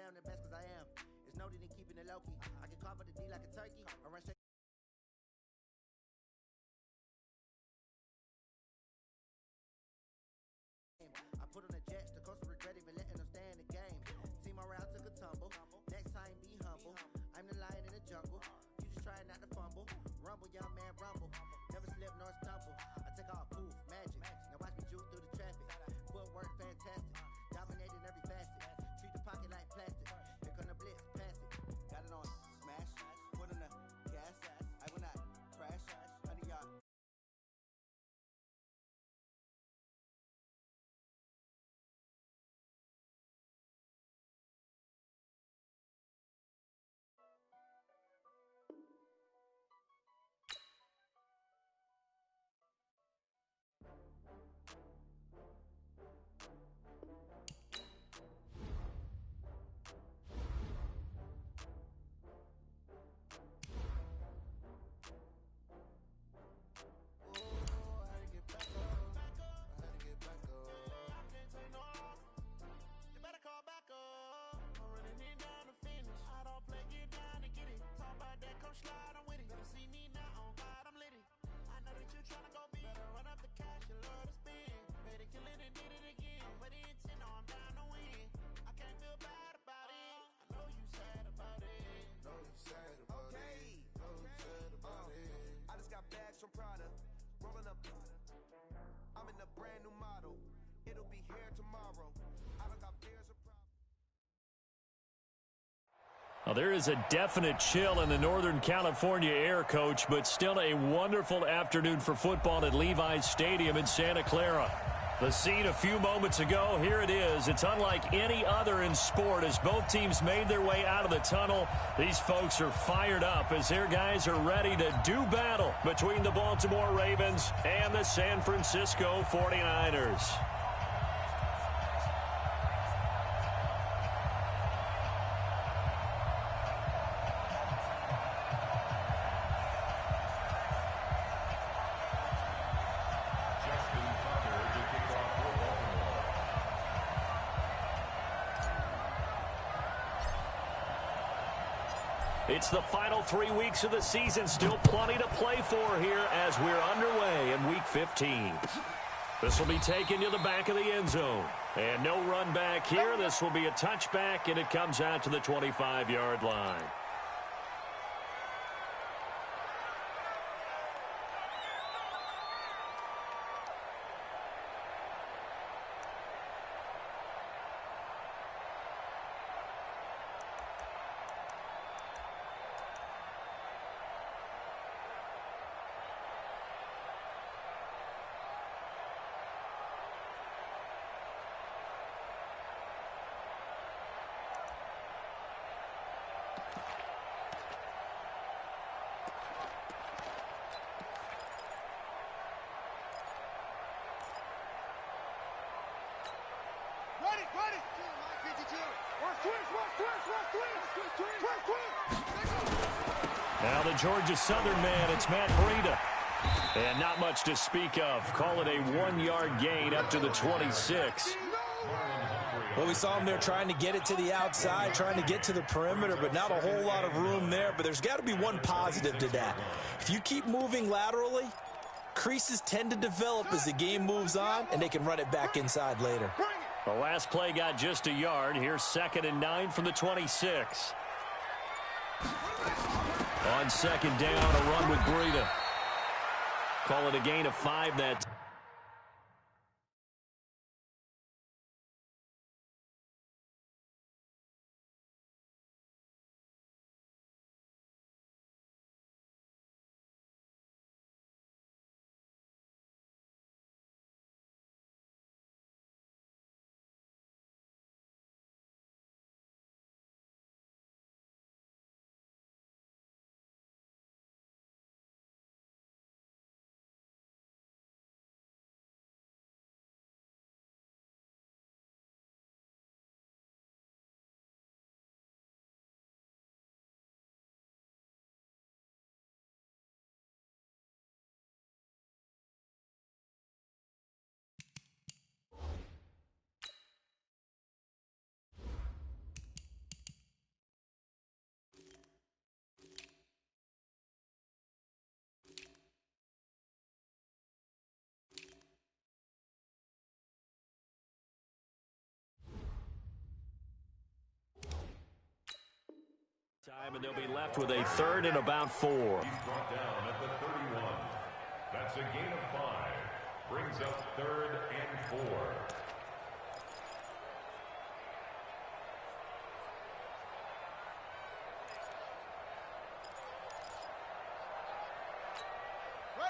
I'm the best cause I am. It's no need in keeping it low-key. I can carve up the D like a turkey. I run straight. I put on the jets, the coast of regret even letting them stay in the game. See my route took a tumble. Next time be humble. I'm the lion in the jungle. You just trying not to fumble. Rumble, young man, rumble. Never slip nor stumble. I take off, poof, magic. Now watch me juke through the traffic. Footwork fantastic. Dominating every facet. Treat the pocket like plastic. Here come the blitz, pass it. Got it on smash. Put on the gas. I will not crash. Under y'all. I'm in a brand new model. It'll be here tomorrow. I don't got beers or problems. Well, there is a definite chill in the Northern California air, Coach, but still a wonderful afternoon for football at Levi's Stadium in Santa Clara. The scene a few moments ago, here it is. It's unlike any other in sport as both teams made their way out of the tunnel. These folks are fired up as their guys are ready to do battle between the Baltimore Ravens and the San Francisco 49ers. It's the final 3 weeks of the season. Still plenty to play for here as we're underway in Week 15. This will be taken to the back of the end zone. And no run back here. This will be a touchback, and it comes out to the 25-yard line. Now the Georgia Southern man, it's Matt Breida. And not much to speak of. Call it a 1-yard gain up to the 26. Well, we saw him there trying to get it to the outside, trying to get to the perimeter, but not a whole lot of room there. But there's got to be one positive to that. If you keep moving laterally, creases tend to develop as the game moves on, and they can run it back inside later. The last play got just a yard. Here's 2nd and 9 from the 26. On 2nd down, a run with Breida. Call it a gain of 5 that And they'll be left with a third and about 4. He's brought down at the 31. That's a gain of 5. Brings up 3rd and 4.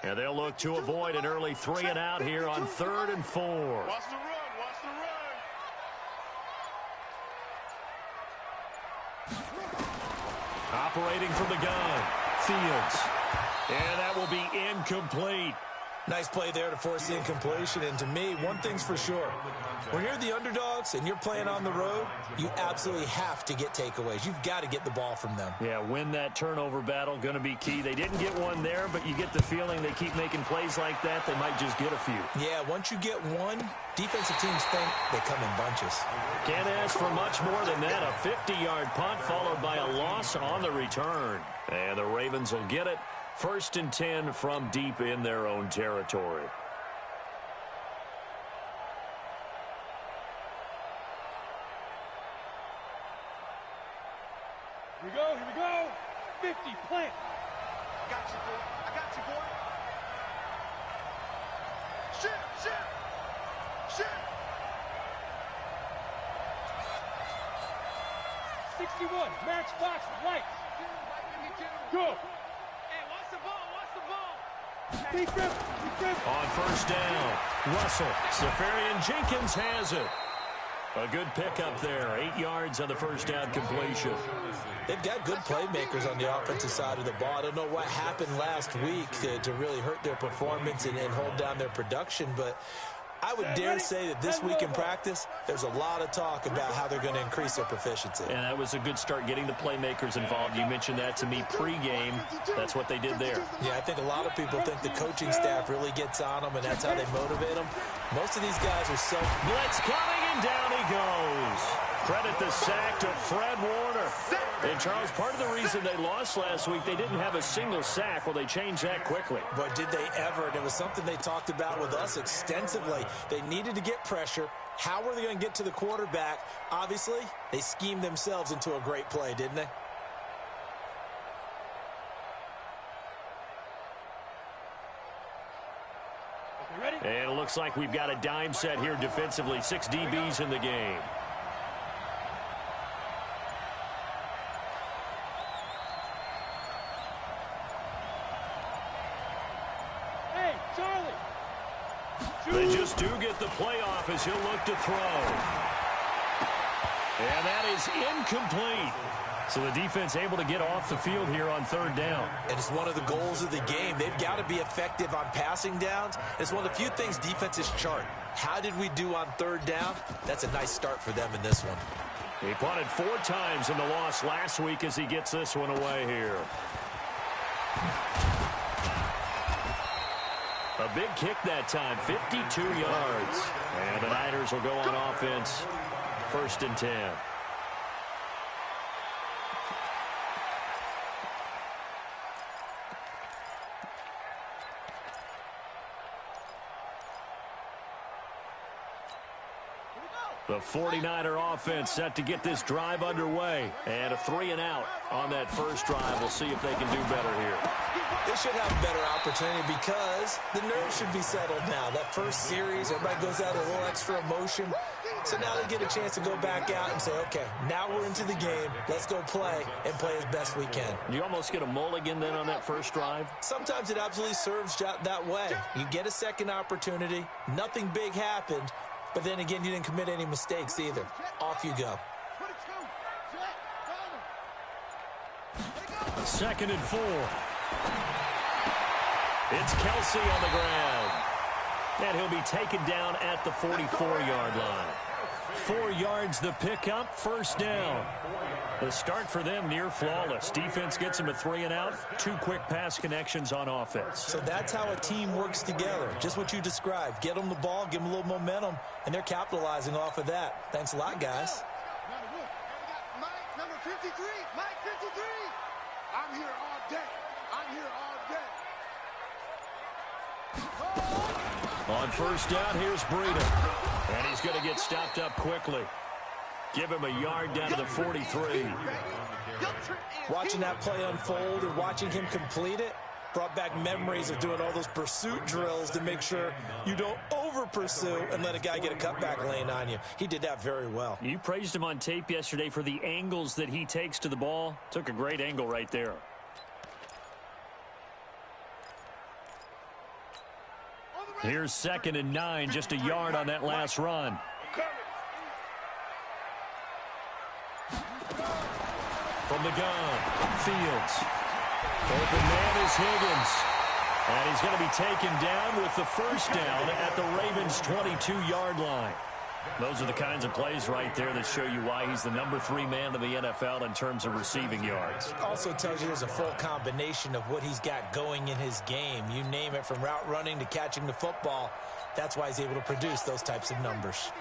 And they'll look to avoid an early 3 and out here on 3rd and 4. Watch the run, watch the run. Operating from the gun, Fields. And that will be incomplete. Nice play there to force the incompletion. And to me, one thing's for sure. When you're the underdogs and you're playing on the road, you absolutely have to get takeaways. You've got to get the ball from them. Yeah, win that turnover battle, going to be key. They didn't get one there, but you get the feeling they keep making plays like that, they might just get a few. Yeah, once you get one, defensive teams think they come in bunches. Can't ask for much more than that. A 50-yard punt followed by a loss on the return. And the Ravens will get it. 1st and 10 from deep in their own territory. Here we go, here we go. 50, plant. I got you, boy. I got you, boy. Shit. 61, match box, lights. Go. Defense. On 1st down, Russell. Safarian Jenkins has it. A good pickup there. 8 yards on the 1st down completion. They've got good playmakers on the offensive side of the ball. I don't know what happened last week to really hurt their performance and hold down their production, but I would dare say that this week in practice, there's a lot of talk about how they're going to increase their proficiency. And that was a good start getting the playmakers involved. You mentioned that to me pregame. That's what they did there. Yeah, I think a lot of people think the coaching staff really gets on them, and that's how they motivate them. Most of these guys are Blitz coming, and down he goes. Credit the sack to Fred Warner. And, Charles, part of the reason they lost last week, they didn't have a single sack. Well, they changed that quickly. But did they ever? And it was something they talked about with us extensively. They needed to get pressure. How were they going to get to the quarterback? Obviously, they schemed themselves into a great play, didn't they? Ready? And it looks like we've got a dime set here defensively. 6 DBs in the game. Hey, Charlie. They just do get the playoff as he'll look to throw. And that is incomplete. So the defense able to get off the field here on 3rd down. And it's one of the goals of the game. They've got to be effective on passing downs. It's one of the few things defenses chart. How did we do on 3rd down? That's a nice start for them in this one. He punted 4 times in the loss last week as he gets this one away here. A big kick that time, 52 yards. And the Niners will go on offense, 1st and 10. The 49er offense set to get this drive underway. And a 3 and out on that first drive. We'll see if they can do better here. They should have a better opportunity because the nerves should be settled now. That first series, everybody goes out a little extra emotion. So now they get a chance to go back out and say, okay, now we're into the game. Let's go play and play as best we can. You almost get a mulligan then on that first drive? Sometimes it absolutely serves that way. You get a second opportunity. Nothing big happened. But then again, you didn't commit any mistakes either. Off you go. 2nd and 4. It's Kelsey on the ground. And he'll be taken down at the 44-yard line. 4 yards the pickup, 1st down. The start for them near flawless. Defense gets them a 3 and out. 2 quick pass connections on offense. So that's how a team works together. Just what you described. Get them the ball, give them a little momentum, and they're capitalizing off of that. Thanks a lot, guys. Mike, number 53. Mike, 53. I'm here all day. I'm here all day. On 1st down, here's Breida. And he's going to get stopped up quickly. Give him a yard down to the 43. Watching that play unfold and watching him complete it brought back memories of doing all those pursuit drills to make sure you don't over-pursue and let a guy get a cutback lane on you. He did that very well. You praised him on tape yesterday for the angles that he takes to the ball. Took a great angle right there. Here's 2nd and 9, just a yard on that last run. From the gun, Fields. Open man is Higgins. And he's going to be taken down with the first down at the Ravens' 22-yard line. Those are the kinds of plays right there that show you why he's the number 3 man in the NFL in terms of receiving yards. Also tells you there's a full combination of what he's got going in his game. You name it, from route running to catching the football. That's why he's able to produce those types of numbers.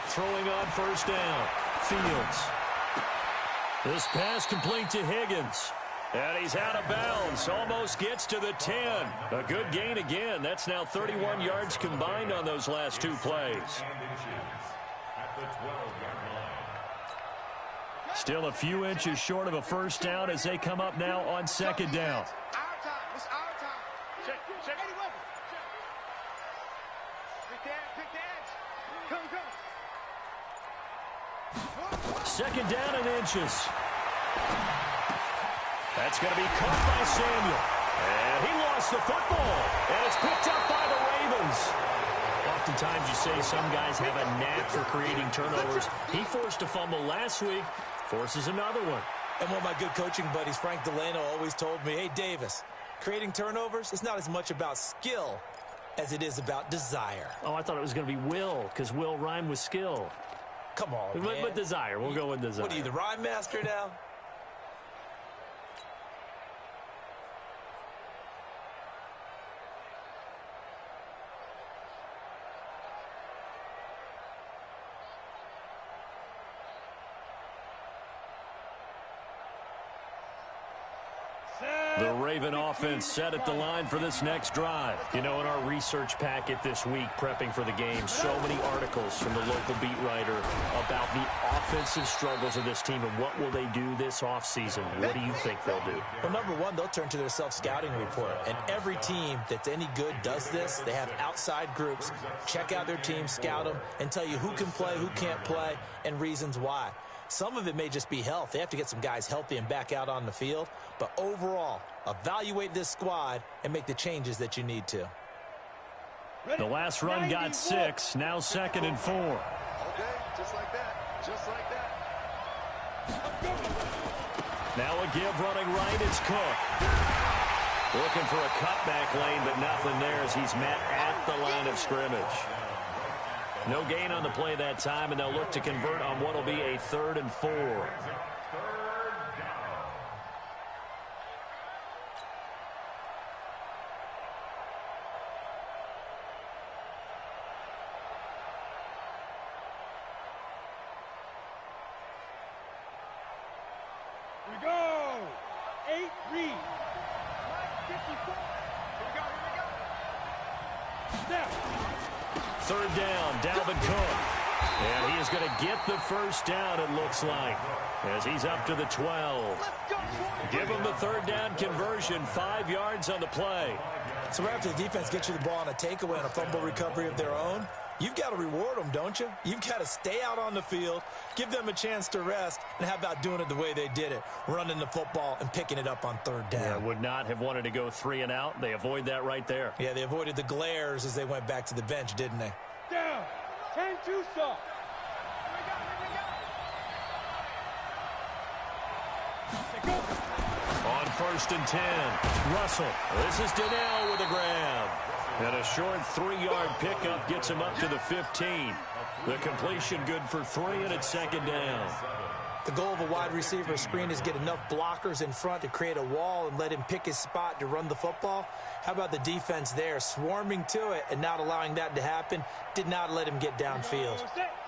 Throwing on first down, Fields. This pass complete to Higgins. And he's out of bounds. Almost gets to the 10. A good gain again. That's now 31 yards combined on those last 2 plays. Still a few inches short of a first down as they come up now on 2nd down. It's our time. Check. Pick the edge. Come. 2nd down and inches. That's going to be caught by Samuel. And he lost the football. And it's picked up by the Ravens. Oftentimes you say some guys have a knack for creating turnovers. He forced a fumble last week. Forces another one. And one of my good coaching buddies, Frank Delano, always told me, hey, Davis, creating turnovers is not as much about skill as it is about desire. Oh, I thought it was going to be will, because will rhyme with skill. Come on, man. But desire. We'll go with desire. What are you, the rhyme master now? The Raven offense set at the line for this next drive. You know, in our research packet this week, prepping for the game, so many articles from the local beat writer about the offensive struggles of this team and what will they do this offseason. What do you think they'll do? Well, number one, they'll turn to their self-scouting report. And every team that's any good does this. They have outside groups. Check out their team, scout them, and tell you who can play, who can't play, and reasons why. Some of it may just be health. They have to get some guys healthy and back out on the field. But overall, evaluate this squad and make the changes that you need to. The last run got 6. Now 2nd and 4. Okay, just like that. Just like that. Now a give running right. It's Cook. Looking for a cutback lane, but nothing there as he's met at the line of scrimmage. No gain on the play that time, and they'll look to convert on what will be a 3rd and 4. Here we go. 8 read. 54. Here we go. Snap. 3rd down, Dalvin Cook. And he is going to get the first down, it looks like, as he's up to the 12. Give him the 3rd down conversion, 5 yards on the play. So right after the defense gets you the ball on a takeaway and a fumble recovery of their own, you've got to reward them, don't you? You've got to stay out on the field, give them a chance to rest, and how about doing it the way they did it, running the football and picking it up on 3rd down. Yeah, would not have wanted to go 3 and out. They avoid that right there. Yeah, they avoided the glares as they went back to the bench, didn't they? Down. 10-2 stop. On 1st and 10, Russell. This is Donnell with a grab. And a short 3-yard pickup gets him up to the 15. The completion good for 3, and it's 2nd down. The goal of a wide receiver screen is get enough blockers in front to create a wall and let him pick his spot to run the football. How about the defense there, swarming to it and not allowing that to happen? Did not let him get downfield.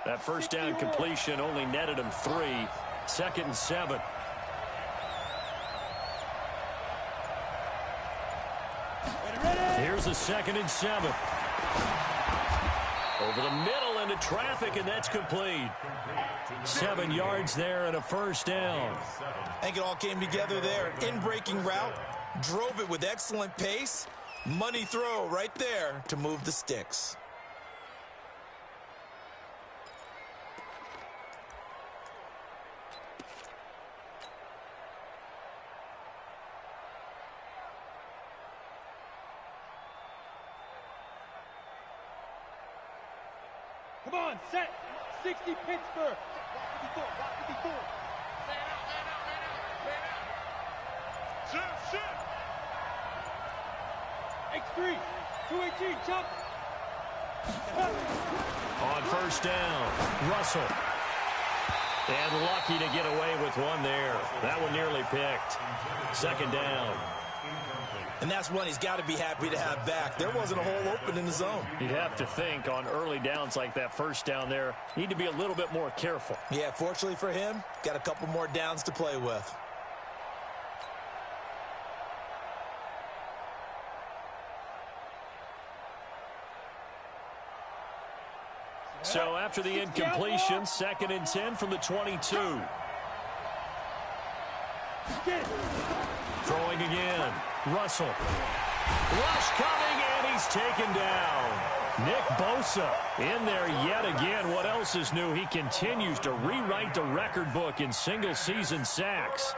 That first down completion only netted him 3. 2nd and 7. Here's a 2nd and 7. Over the middle into traffic, and that's complete. 7 yards there and a first down. I think it all came together there. In-breaking route, drove it with excellent pace. Money throw right there to move the sticks. Come on, set. 60 Pittsburgh. Block 54, block 54. Man out, man out, man out, man out. Shift, shift. X3, 218, jump. On first down, Russell. And lucky to get away with one there. That one nearly picked. Second down. And that's one he's got to be happy to have back. There wasn't a hole open in the zone. You'd have to think on early downs like that first down there, need to be a little bit more careful. Yeah, fortunately for him, got a couple more downs to play with. So after the incompletion, 2nd and 10 from the 22. Throwing again. Russell. Rush coming, and he's taken down. Nick Bosa in there yet again. What else is new? He continues to rewrite the record book in single-season sacks.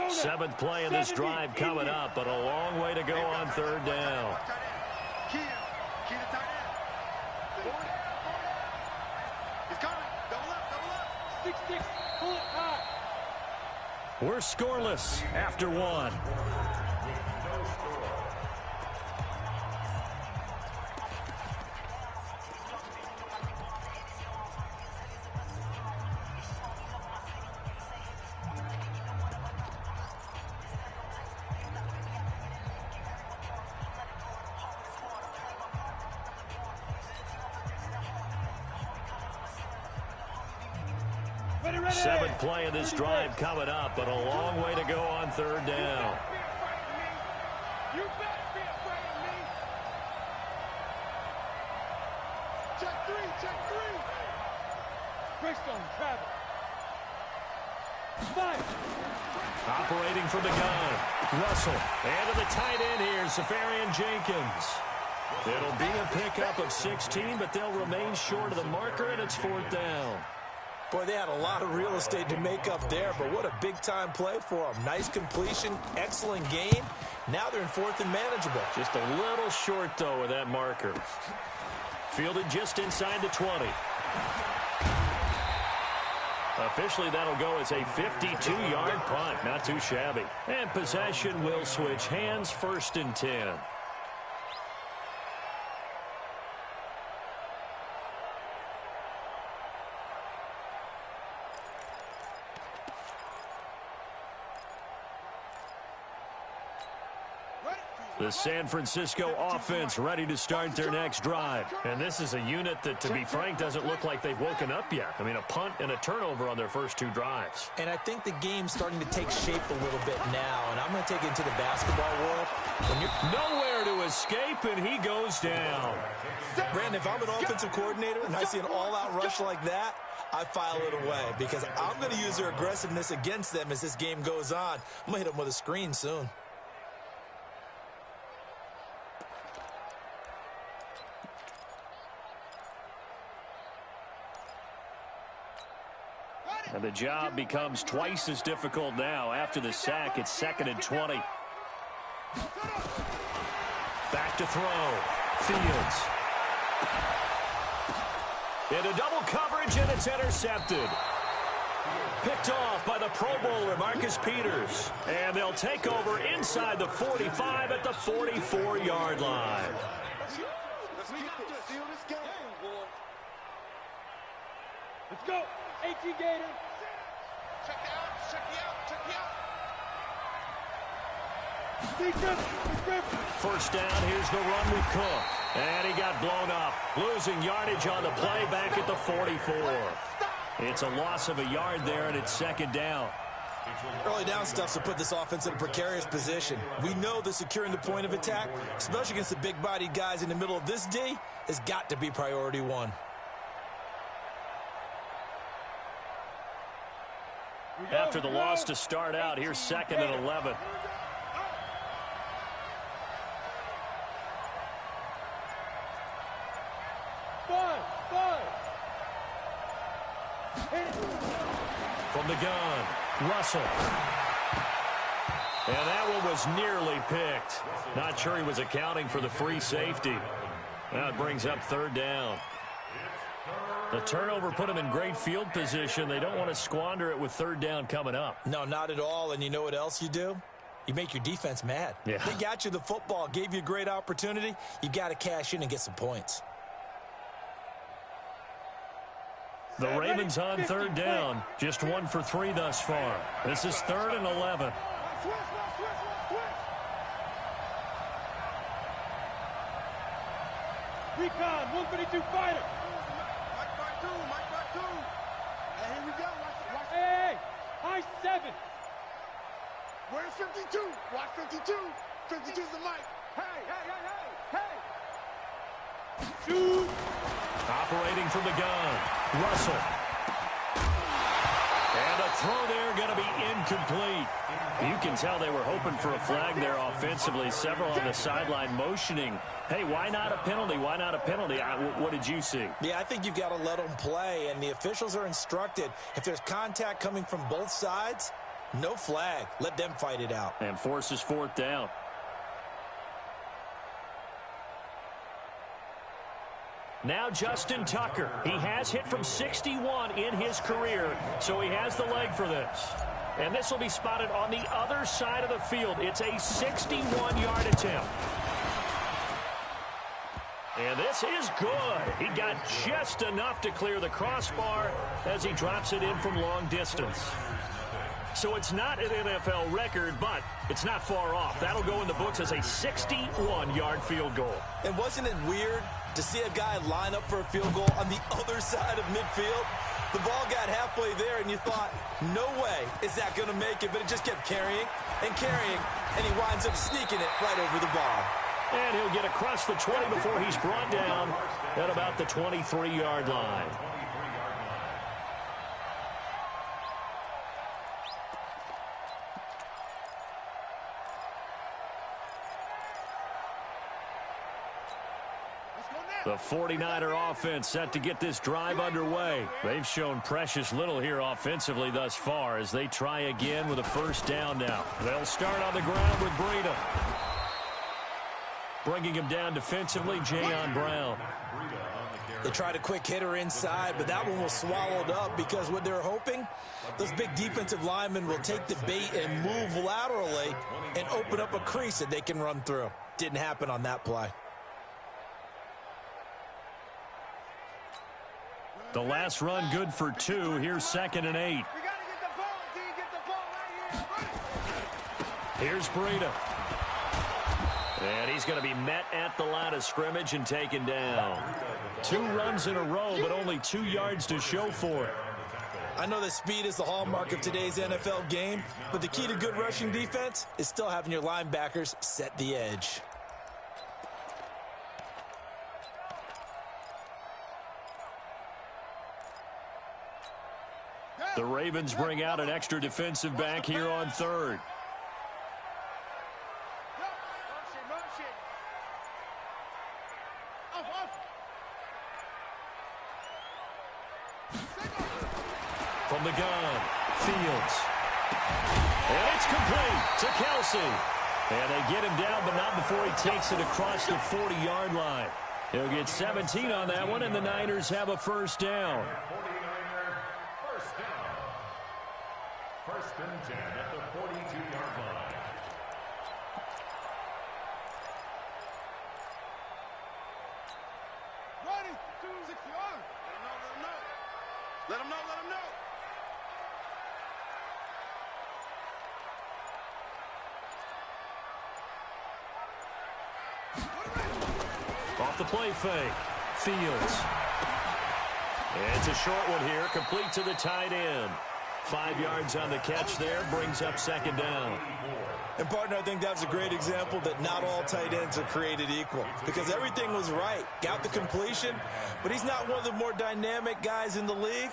Seventh play of this drive coming up, but a long way to go on third down. Key to tight end. He's coming. Double up, double up. 6-6, pull it high. We're scoreless after one. Seventh play of this drive coming up, but a long way to go on third down. You better be afraid of me. Check three. Greystone, travel. Fire. Operating from the gun. Russell. And to the tight end here, Safarian Jenkins. It'll be a pickup of 16, but they'll remain short of the marker, and it's fourth down. Boy, they had a lot of real estate to make up there, but what a big-time play for them. Nice completion, excellent game. Now they're in fourth and manageable. Just a little short, though, with that marker. Fielded just inside the 20. Officially, that'll go as a 52-yard punt. Not too shabby. And possession will switch hands, 1st and 10. The San Francisco offense ready to start their next drive. And this is a unit that, to be frank, doesn't look like they've woken up yet. I mean, a punt and a turnover on their first 2 drives. And I think the game's starting to take shape a little bit now. And I'm going to take it into the basketball world. When you're nowhere to escape, and he goes down. Brandon, if I'm an offensive coordinator and I see an all-out rush like that, I file it away because I'm going to use their aggressiveness against them as this game goes on. I'm going to hit them with a screen soon. And the job becomes twice as difficult now. After the sack, it's 2nd and 20. Back to throw. Fields. Into double coverage, and it's intercepted. Picked off by the Pro Bowler, Marcus Peters. And they'll take over inside the 45 at the 44-yard line. Let's go. 18 Gator. Check it out. First down, here's the run with Cook. And he got blown up. Losing yardage on the play back at the 44. It's a loss of a yard there, and it's second down. Early down stuff to put this offense in a precarious position. We know that securing the point of attack, especially against the big-bodied guys in the middle of this D, has got to be priority one. After the loss to start out, here's second and 11. From the gun, Russell. And that one was nearly picked. Not sure he was accounting for the free safety. That brings up third down. The turnover put them in great field position. They don't want to squander it with third down coming up. No, not at all. And you know what else you do? You make your defense mad. Yeah. They got you the football, gave you a great opportunity. You got to cash in and get some points. The Ravens on third down. Just 1 for 3 thus far. This is third and 11. Recon, 152 fighter. Mike by two. Hey, here we go. Watch. Hey, high 7. Where's 52? Watch 52. 52's the mic. Hey. Shoot. Operating from the gun. Russell. And a throw there going to be incomplete. You can tell they were hoping for a flag there offensively. Several on the sideline motioning. Hey, why not a penalty? Why not a penalty? What did you see? Yeah, I think you've got to let them play, and the officials are instructed. If there's contact coming from both sides, no flag. Let them fight it out. And forces fourth down. Now Justin Tucker. He has hit from 61 in his career, so he has the leg for this. And this will be spotted on the other side of the field. It's a 61-yard attempt. And this is good. He got just enough to clear the crossbar as he drops it in from long distance. So it's not an NFL record, but it's not far off. That'll go in the books as a 61-yard field goal. And wasn't it weird to see a guy line up for a field goal on the other side of midfield? The ball got halfway there, and you thought, no way is that going to make it, but it just kept carrying, and he winds up sneaking it right over the bar. And he'll get across the 20 before he's brought down at about the 23-yard line. The 49er offense set to get this drive underway. They've shown precious little here offensively thus far as they try again with a first down now. They'll start on the ground with Breida. Bringing him down defensively, Jayon Brown. They tried a quick hitter inside, but that one was swallowed up because what they're hoping, those big defensive linemen will take the bait and move laterally and open up a crease that they can run through. Didn't happen on that play. The last run good for 2. Here's second and 8. We got to get the ball, D. Get the ball right here. Here's Breida. And he's going to be met at the line of scrimmage and taken down. 2 runs in a row, but only 2 yards to show for it. I know that speed is the hallmark of today's NFL game, but the key to good rushing defense is still having your linebackers set the edge. The Ravens bring out an extra defensive back here on third. From the gun, Fields. And it's complete to Kelsey. And they get him down, but not before he takes it across the 40-yard line. He'll get 17 on that one, and the Niners have a first down. First and 10 at the 42-yard line. Ready, 261. Let him know. Off the play fake. Fields. It's a short one here, complete to the tight end. 5 yards on the catch there, brings up second down. And, partner, I think that's a great example that not all tight ends are created equal because everything was right. Got the completion, but he's not one of the more dynamic guys in the league.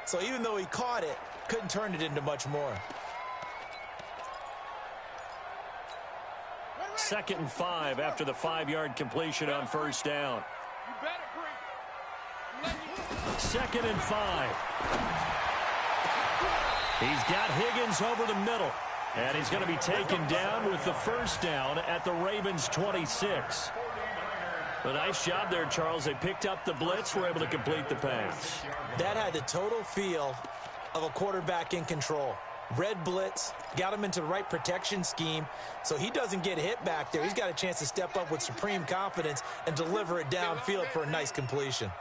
So even though he caught it, couldn't turn it into much more. 2nd and 5 after the 5-yard completion on first down. 2nd and 5. He's got Higgins over the middle. And he's going to be taken down with the first down at the Ravens' 26. A nice job there, Charles. They picked up the blitz, were able to complete the pass. That had the total feel of a quarterback in control. Red blitz, got him into the right protection scheme, so he doesn't get hit back there. He's got a chance to step up with supreme confidence and deliver it downfield for a nice completion.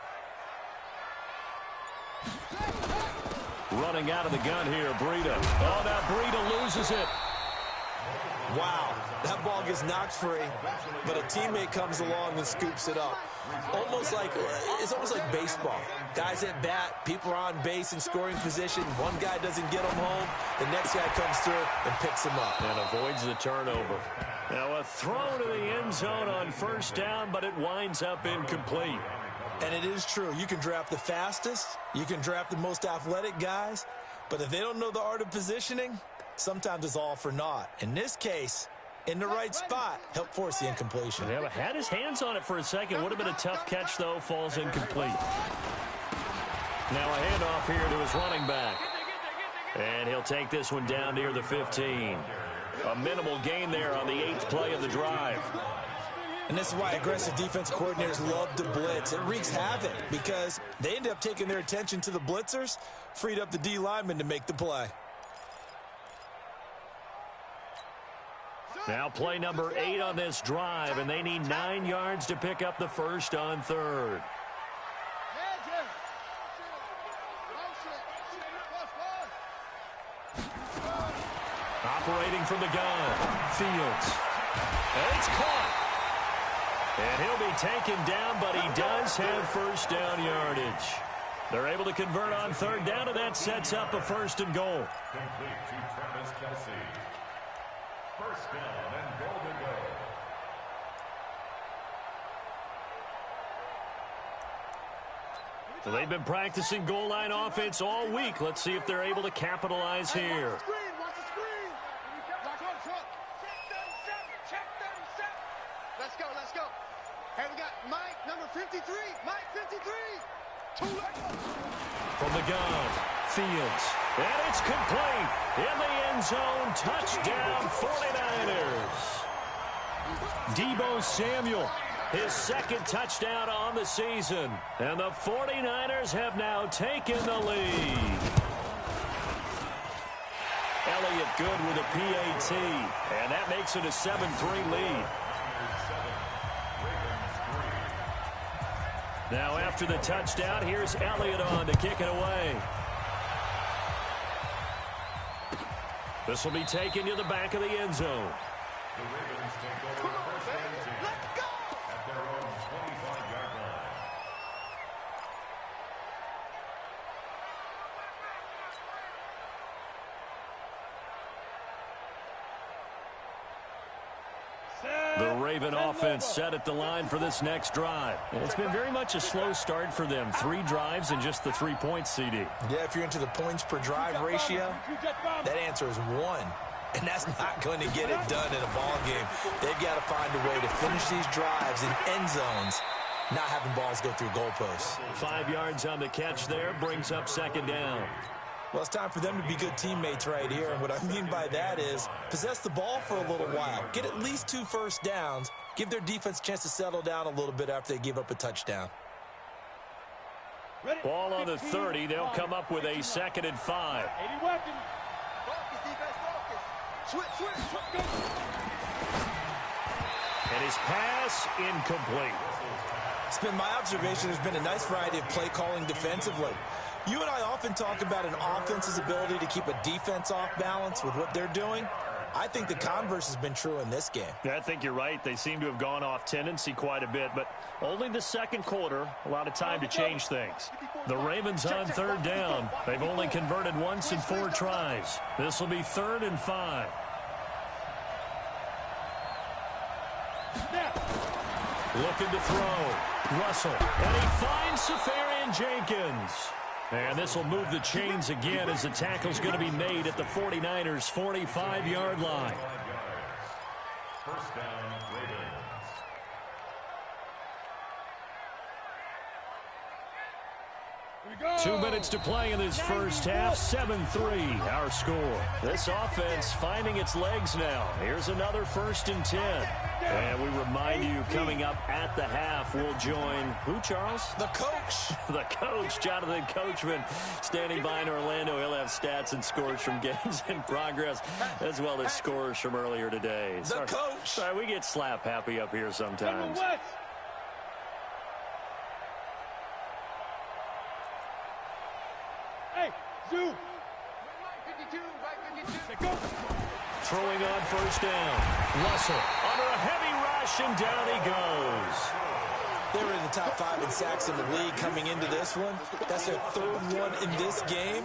Running out of the gun here, Breida. Oh, now Breida loses it. Wow, that ball gets knocked free, but a teammate comes along and scoops it up. It's almost like baseball. Guys at bat, people are on base in scoring position. One guy doesn't get them home. The next guy comes through and picks him up. And avoids the turnover. Now a throw to the end zone on first down, but it winds up incomplete. And it is true. You can draft the fastest. You can draft the most athletic guys. But if they don't know the art of positioning, sometimes it's all for naught. In this case, in the right spot, helped force the incompletion. Yeah, but had his hands on it for a second. Would have been a tough catch, though. Falls incomplete. Now a handoff here to his running back. And he'll take this one down near the 15. A minimal gain there on the 8th play of the drive. And this is why aggressive defense coordinators love to blitz. It wreaks havoc because they end up taking their attention to the blitzers, freed up the D lineman to make the play. Now play number 8 on this drive, and they need 9 yards to pick up the first on 3rd. Operating from the gun, Fields. And it's caught. And he'll be taken down, but he does have first down yardage. They're able to convert on 3rd down, and that sets up a 1st and goal. Complete to Travis Kelce. First down and goal to go. So they've been practicing goal line offense all week. Let's see if they're able to capitalize here. Watch the screen. Check 37. Let's go. Hey, we got Mike, number 53. Mike, 53. From the gun, Fields. And it's complete. In the end zone, touchdown 49ers. Deebo Samuel, his 2nd touchdown on the season. And the 49ers have now taken the lead. Elliott good with a PAT. And that makes it a 7-3 lead. Now after the touchdown, here's Elliott on to kick it away. This will be taken to the back of the end zone. The Ravens take over first and 10 at their own 25-yard line. The Raven offense set at the line for this next drive. And it's been very much a slow start for them. 3 drives and just the 3 points, CD. Yeah, if you're into the points per drive ratio, that answer is 1. And that's not going to get it done in a ball game. They've got to find a way to finish these drives in end zones, not having balls go through goalposts. 5 yards on the catch there, brings up second down. Well, it's time for them to be good teammates right here. And what I mean by that is possess the ball for a little while. Get at least 2 first downs. Give their defense a chance to settle down a little bit after they give up a touchdown. Ball on the 30. They'll come up with a 2nd and 5. And his pass incomplete. It's been my observation there's been a nice variety of play calling defensively. You and I often talk about an offense's ability to keep a defense off balance with what they're doing. I think the converse has been true in this game. Yeah, I think you're right. They seem to have gone off tendency quite a bit, but only the second quarter, a lot of time to change things. The Ravens on third down. They've only converted once in 4 tries. This will be 3rd and 5. Looking to throw. Russell. And he finds Safarian Jenkins. And this will move the chains again as the tackle's going to be made at the 49ers' 45-yard line. First down, Ravens. 2 minutes to play in this first half. 7-3 our score. This offense finding its legs now. Here's another 1st and 10. And we remind you, coming up at the half, we'll join who, Charles? The coach. The coach, Jonathan Coachman, standing by in Orlando. He'll have stats and scores from games in progress, as well as scores from earlier today. The coach. Sorry, we get slap happy up here sometimes. Hey, Zoo. Throwing on first down. Russell under a heavy rush, and down he goes. They were in the top 5 in sacks in the league coming into this one. That's their 3rd one in this game.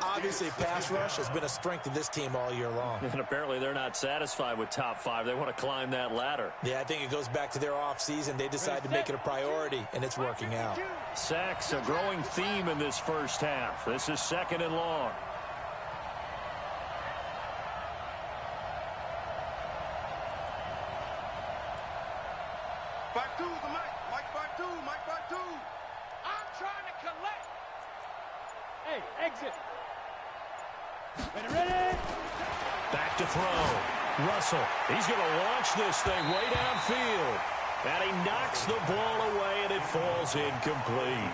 Obviously, pass rush has been a strength of this team all year long. And apparently they're not satisfied with top 5. They want to climb that ladder. Yeah, I think it goes back to their offseason. They decided to make it a priority, and it's working out. Sacks, a growing theme in this first half. This is 2nd and long. Hey, exit. Ready. Back to throw. Russell, he's going to launch this thing way downfield. And he knocks the ball away, and it falls incomplete.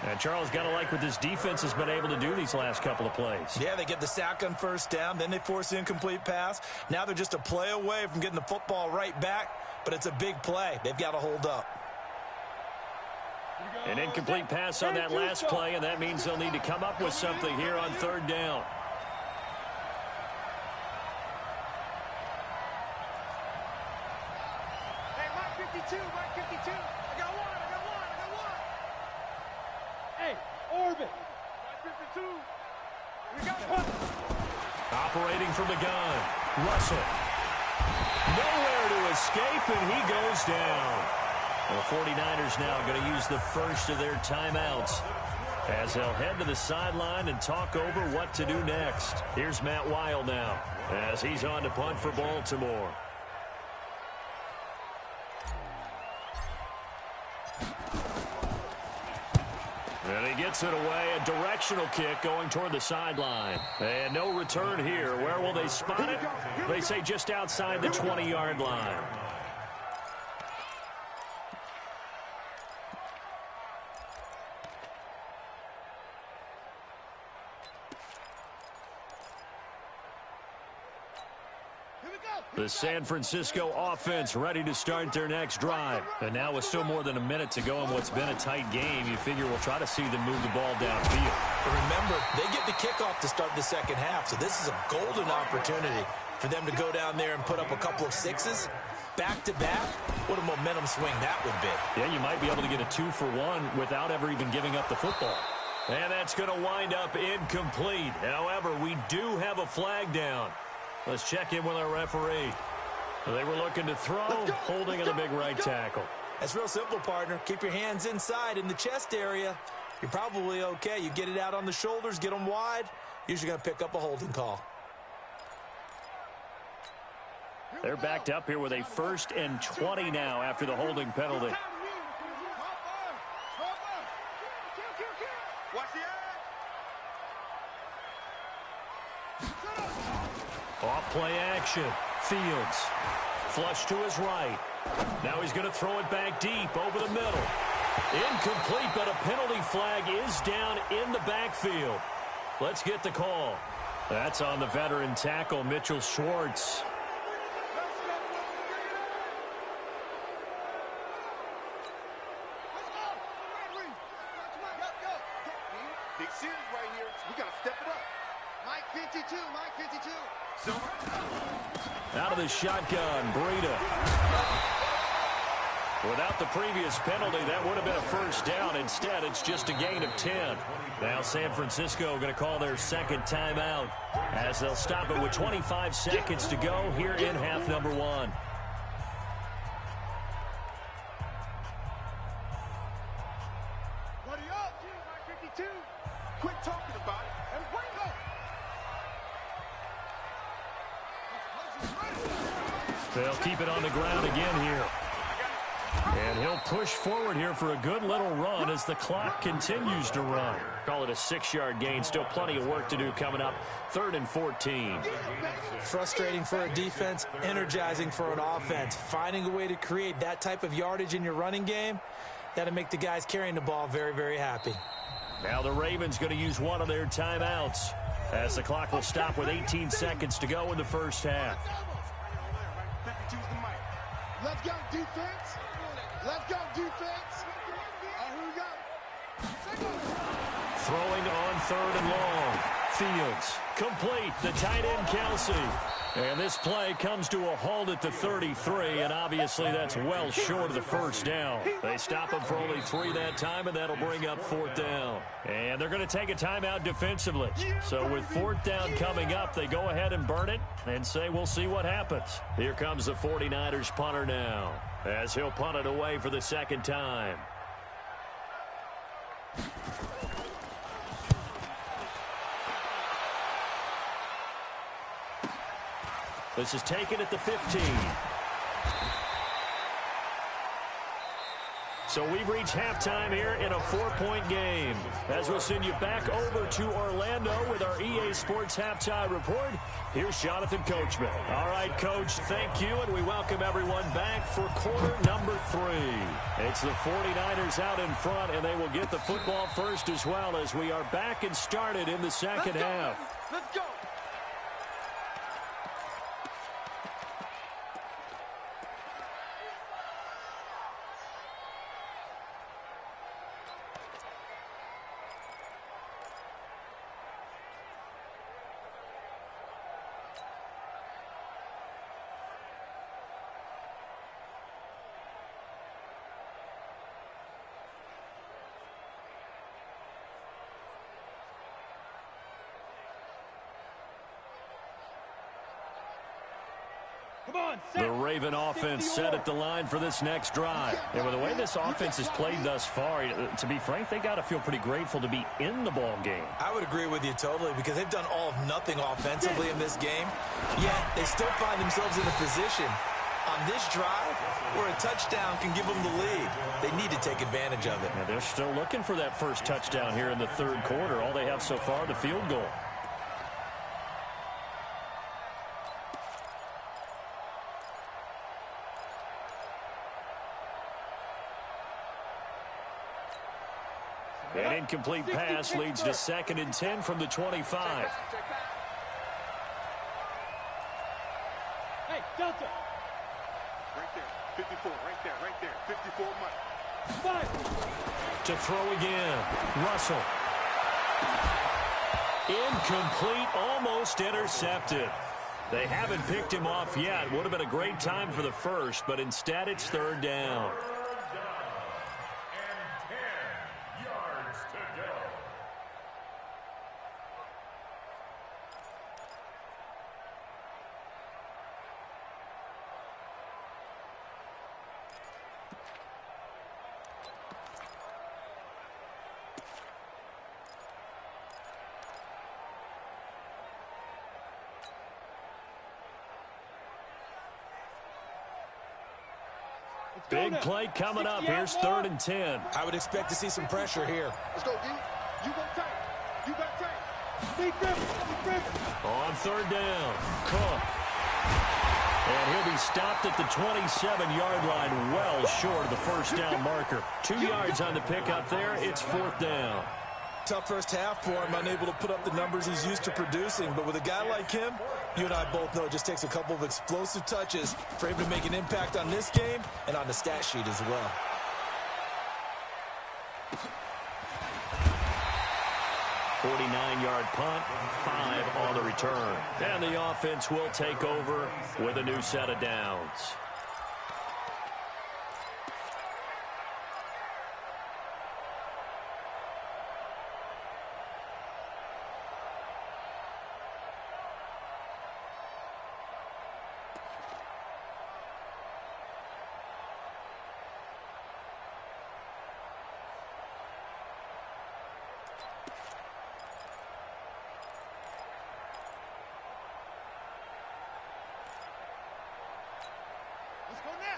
And Charles, got to like what this defense has been able to do these last couple of plays. Yeah, they get the sack on first down, then they force the incomplete pass. Now they're just a play away from getting the football right back, but it's a big play. They've got to hold up. An incomplete pass on that last play, and that means they'll need to come up with something here on 3rd down. Hey, Mike 52. I got one. Hey, Orbit. Mike 52. We got one. Operating from the gun. Russell. Nowhere to escape, and he goes down. The 49ers now going to use the first of their timeouts as they'll head to the sideline and talk over what to do next. Here's Matt Weil now as he's on to punt for Baltimore. And he gets it away, a directional kick going toward the sideline. And no return here. Where will they spot it? They say just outside the 20-yard line. The San Francisco offense ready to start their next drive. And now with still more than a minute to go in what's been a tight game, you figure we'll try to see them move the ball downfield. Remember, they get the kickoff to start the second half, so this is a golden opportunity for them to go down there and put up a couple of sixes back-to-back. What a momentum swing that would be. Yeah, you might be able to get a 2-for-1 without ever even giving up the football. And that's going to wind up incomplete. However, we do have a flag down. Let's check in with our referee. They were looking to throw, holding on the big right tackle. That's real simple, partner. Keep your hands inside in the chest area. You're probably okay. You get it out on the shoulders, get them wide. Usually going to pick up a holding call. They're backed up here with a 1st and 20 now after the holding penalty. Off play action. Fields. Flush to his right. Now he's going to throw it back deep over the middle. Incomplete, but a penalty flag is down in the backfield. Let's get the call. That's on the veteran tackle, Mitchell Schwartz. Big series right here. We got to step it up. Mike 52. Out of the shotgun, Breida. Without the previous penalty, that would have been a first down. Instead, it's just a gain of 10. Now San Francisco going to call their second timeout as they'll stop it with 25 seconds to go here in half number 1. Quit talking about it and bring it. They'll keep it on the ground again here. And he'll push forward here for a good little run as the clock continues to run. Call it a 6-yard gain. Still plenty of work to do coming up. 3rd and 14. Frustrating for a defense, energizing for an offense. Finding a way to create that type of yardage in your running game, that'll make the guys carrying the ball very, very happy. Now the Ravens going to use one of their timeouts as the clock will stop with 18 seconds to go in the first half. Let's go, defense. Let's go, defense. Here we go. Throwing on 3rd and long. Fields complete. The tight end, Kelsey. And this play comes to a halt at the 33, and obviously that's well short of the first down. They stop him for only 3 that time, and that'll bring up 4th down. And they're going to take a timeout defensively. So with 4th down coming up, they go ahead and burn it and say we'll see what happens. Here comes the 49ers punter now as he'll punt it away for the second time. This is taken at the 15. So we've reached halftime here in a 4-point game. As we'll send you back over to Orlando with our EA Sports Halftime Report, here's Jonathan Coachman. All right, Coach, thank you, and we welcome everyone back for quarter number 3. It's the 49ers out in front, and they will get the football first as well as we are back and started in the second half. Let's go. The Raven offense set at the line for this next drive. And with the way this offense has played thus far, to be frank, they got to feel pretty grateful to be in the ball game. I would agree with you totally because they've done all of nothing offensively in this game, yet they still find themselves in a position on this drive where a touchdown can give them the lead. They need to take advantage of it. Now they're still looking for that first touchdown here in the 3rd quarter. All they have so far, the field goal. An incomplete pass leads to 2nd and 10 from the 25. Hey, Delta. Right there. 54. Right there. 54 Mike. 5. To throw again. Russell. Incomplete, almost intercepted. They haven't picked him off yet. Would have been a great time for the first, but instead it's 3rd down. Big play coming up. Here's 3rd and 10. I would expect to see some pressure here. Let's go, D. You go tight. You got tight. Steve Griffin. On 3rd down, Cook. And he'll be stopped at the 27-yard line, well short of the first down marker. 2 yards on the pickup there. It's 4th down. Tough first half for him, unable to put up the numbers he's used to producing. But with a guy like him, you and I both know it just takes a couple of explosive touches for him to make an impact on this game and on the stat sheet as well. 49-yard punt, 5 on the return. And the offense will take over with a new set of downs.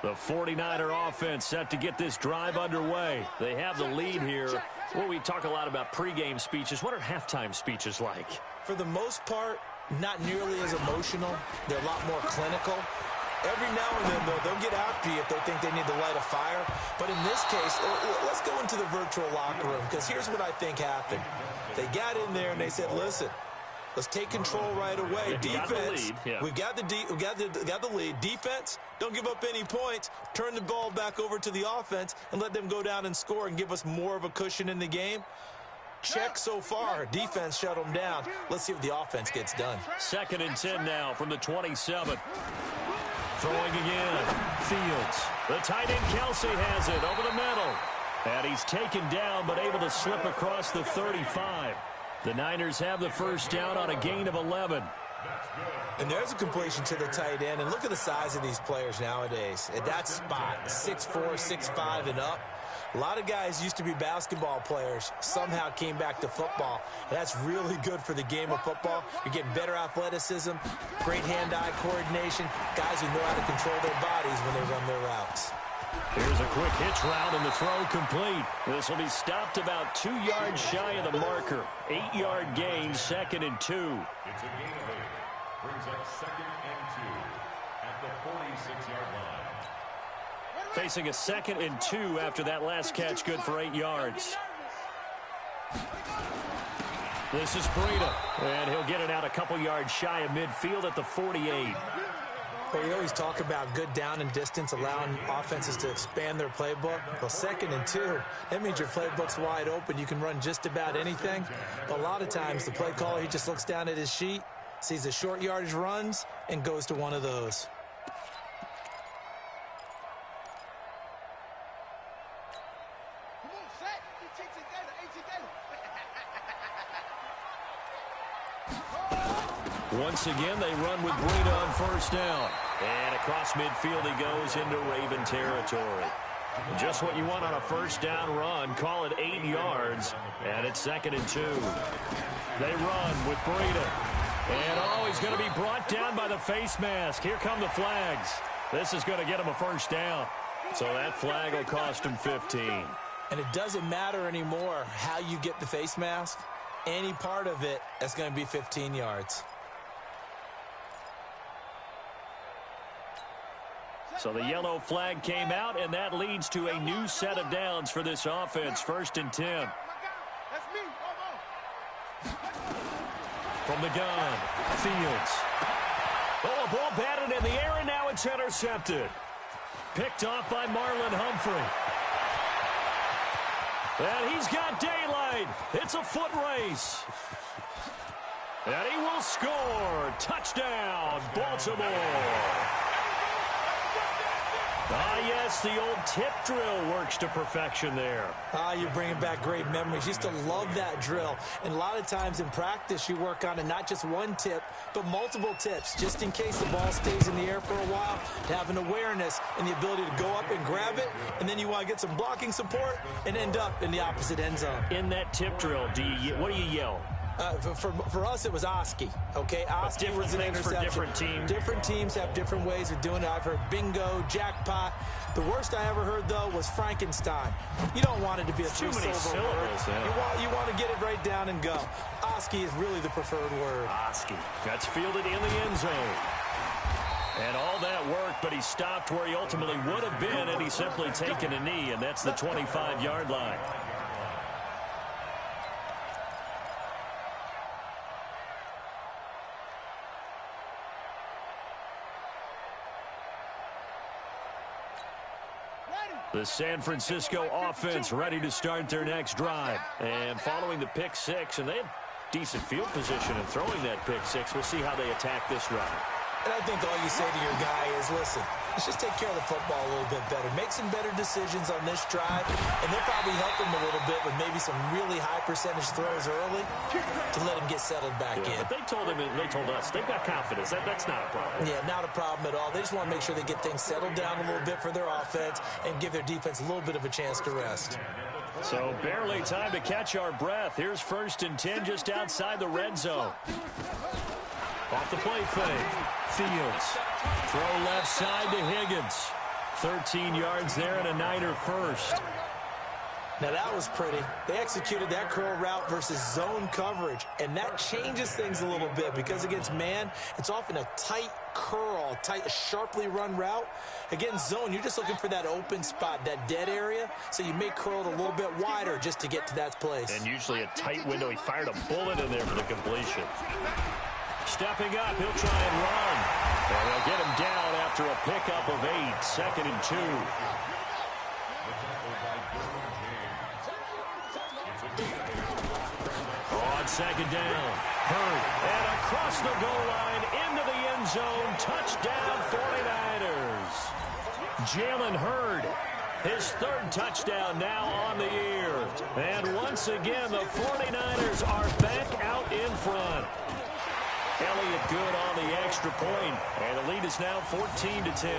The 49er offense set to get this drive underway. They have the lead here. Well, we talk a lot about pregame speeches. What are halftime speeches like? For the most part, not nearly as emotional. They're a lot more clinical. Every now and then, though, they'll get after you if they think they need to light a fire. But in this case, let's go into the virtual locker room, because here's what I think happened. They got in there and they said, listen, let's take control right away. Defense, we've got the lead. Defense, don't give up any points. Turn the ball back over to the offense and let them go down and score and give us more of a cushion in the game. Check so far. Defense shut them down. Let's see if the offense gets done. 2nd and 10 now from the 27. Throwing again. Fields. The tight end Kelsey has it over the middle. And he's taken down but able to slip across the 35. The Niners have the first down on a gain of 11. And there's a completion to the tight end. And look at the size of these players nowadays. At that spot, 6'4", 6'5", and up. A lot of guys used to be basketball players, somehow came back to football. And that's really good for the game of football. You're getting better athleticism, great hand-eye coordination, guys who know how to control their bodies when they run their routes. Here's a quick hitch route, and the throw complete. This will be stopped about 2 yards shy of the marker. 8-yard gain, 2nd and 2. It's a gain of 8. Brings up 2nd and 2 at the 46-yard line. Facing a 2nd and 2 after that last catch, good for 8 yards. This is Breida, and he'll get it out a couple yards shy of midfield at the 48. Well, you always talk about good down and distance, allowing offenses to expand their playbook. Well, 2nd and 2, that means your playbook's wide open. You can run just about anything. But a lot of times, the play caller, he just looks down at his sheet, sees the short yardage runs, and goes to one of those. Once again, they run with Breida on first down. And across midfield he goes into Raven territory. Just what you want on a first down run. Call it 8 yards. And it's 2nd and 2. They run with Breida. And, he's going to be brought down by the face mask. Here come the flags. This is going to get him a first down. So that flag will cost him 15. And it doesn't matter anymore how you get the face mask. Any part of it, that's going to be 15 yards. So the yellow flag came out, and that leads to a new set of downs for this offense. 1st and 10. From the gun, Fields. Oh, a ball batted in the air, and now it's intercepted. Picked off by Marlon Humphrey. And he's got daylight. It's a foot race. And he will score. Touchdown, Baltimore. Yes, the old tip drill works to perfection there. You're bringing back great memories. Used to love that drill. And a lot of times in practice, you work on it, not just one tip, but multiple tips, just in case the ball stays in the air for a while, to have an awareness and the ability to go up and grab it, and then you want to get some blocking support and end up in the opposite end zone. In that tip drill, what do you yell? For us, it was Oski. Okay, Oski was an interception. For different teams. Different teams have different ways of doing it. I've heard bingo, jackpot. The worst I ever heard, though, was Frankenstein. You don't want it to be a too many syllables. Yeah. You want to get it right down and go. Oski is really the preferred word. Oski. That's fielded in the end zone. And all that worked, but he stopped where he ultimately would have been, and he's simply taken a knee, and that's the 25-yard line. The San Francisco offense ready to start their next drive. And following the pick six, and they decent field position and throwing that pick six. We'll see how they attack this drive. And I think all you say to your guy is, listen, let's just take care of the football a little bit better. Make some better decisions on this drive, and they'll probably help him a little bit with maybe some really high percentage throws early to let him get settled back in. But they told us, they've got confidence. That's not a problem. Yeah, not a problem at all. They just want to make sure they get things settled down a little bit for their offense and give their defense a little bit of a chance to rest. So barely time to catch our breath. Here's 1st and 10 just outside the red zone. Off the play fake. Fields. Throw left side to Higgins. 13 yards there and a Niner first. Now that was pretty. They executed that curl route versus zone coverage, and that changes things a little bit because against man, it's often a tight curl, tight, sharply run route. Against zone, you're just looking for that open spot, that dead area, so you may curl it a little bit wider just to get to that place. And usually a tight window. He fired a bullet in there for the completion. Stepping up, he'll try and run. And they'll get him down after a pickup of 8, 2nd and 2. On 2nd down, Hurd, and across the goal line into the end zone. Touchdown 49ers. Jalen Hurd, his 3rd touchdown now on the year. And once again, the 49ers are back out in front. Elliott good on the extra point, and the lead is now 14-10.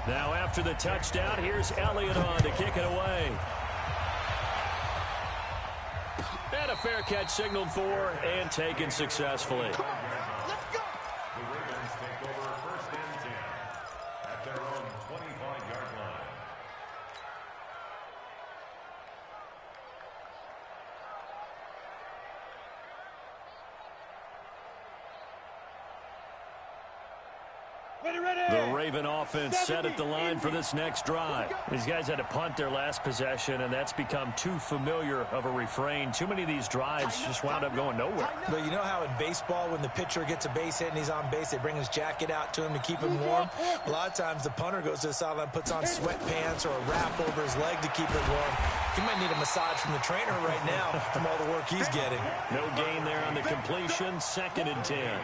Now after the touchdown, here's Elliott on to kick it away. And a fair catch signaled for and taken successfully. Let's go. The Ravens take over 1st and 10 at their own 25-yard line. The Raven offense set at the line for this next drive. These guys had to punt their last possession, and that's become too familiar of a refrain. Too many of these drives just wound up going nowhere. But you know how in baseball, when the pitcher gets a base hit and he's on base, they bring his jacket out to him to keep him warm? A lot of times the punter goes to the sideline, puts on sweatpants or a wrap over his leg to keep it warm. He might need a massage from the trainer right now from all the work he's getting. No gain there on the completion, 2nd and 10.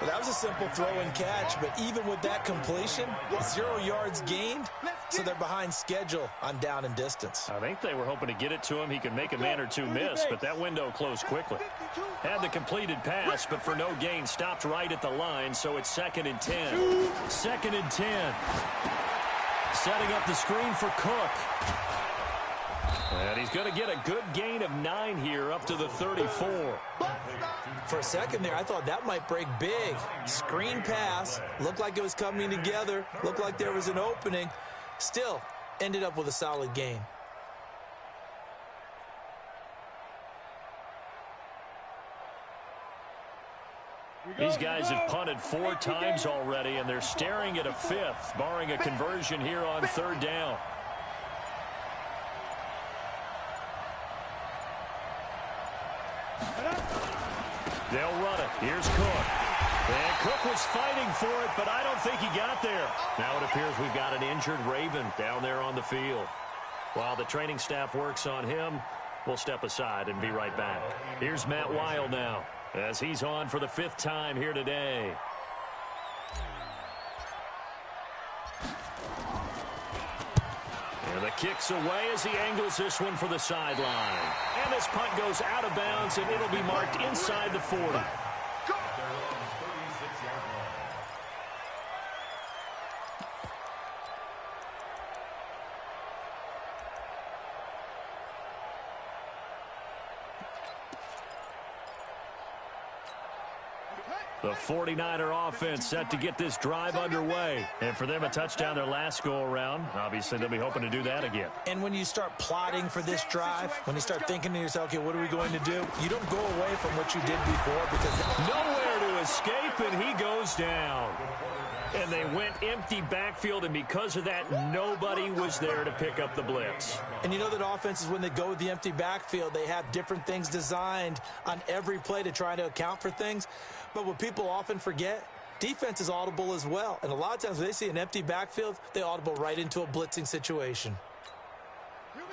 Well, that was a simple throw and catch, but even with that completion, 0 yards gained, so they're behind schedule on down and distance. I think they were hoping to get it to him. He could make a man or two miss, but that window closed quickly. Had the completed pass, but for no gain, stopped right at the line, so it's 2nd and 10. 2nd and 10. Setting up the screen for Cook. And he's going to get a good gain of 9 here up to the 34. For a second there, I thought that might break big. Screen pass. Looked like it was coming together. Looked like there was an opening. Still, ended up with a solid gain. These guys have punted 4 times already, and they're staring at a 5th, barring a conversion here on 3rd down. They'll run it. Here's Cook. And Cook was fighting for it, but I don't think he got there. Now it appears we've got an injured Raven down there on the field. While the training staff works on him, we'll step aside and be right back. Here's Matt Weil now, as he's on for the 5th time here today. And the kick's away as he angles this one for the sideline. And this punt goes out of bounds, and it'll be marked inside the 40. The 49er offense set to get this drive underway. And for them, a touchdown their last go-around. Obviously, they'll be hoping to do that again. And when you start plotting for this drive, when you start thinking to yourself, okay, what are we going to do? You don't go away from what you did before because... Nowhere to escape, and he goes down. And they went empty backfield, and because of that, nobody was there to pick up the blitz. And you know that offenses, when they go with the empty backfield, they have different things designed on every play to try to account for things. But what people often forget, defense is audible as well. And a lot of times when they see an empty backfield, they audible right into a blitzing situation.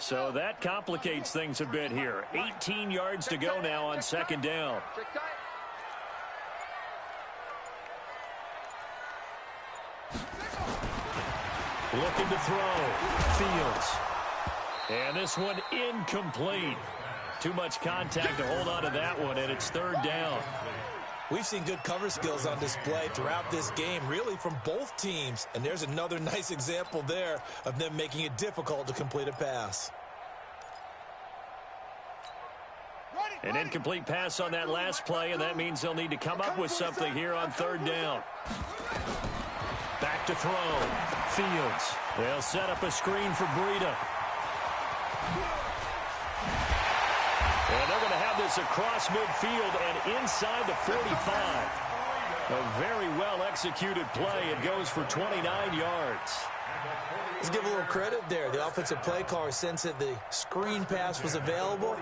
So that complicates things a bit here. 18 yards to go now on second down. Looking to throw. Fields. And this one incomplete. Too much contact to hold on to that one, and it's third down. We've seen good cover skills on display throughout this game, really from both teams. And there's another nice example there of them making it difficult to complete a pass. An incomplete pass on that last play, and that means they'll need to come up with something here on third down. Back to throw. Fields. They'll set up a screen for Breida. And they're going to have this across midfield and inside the 45. A very well-executed play. It goes for 29 yards. Let's give a little credit there. The offensive play caller sensed that the screen pass was available.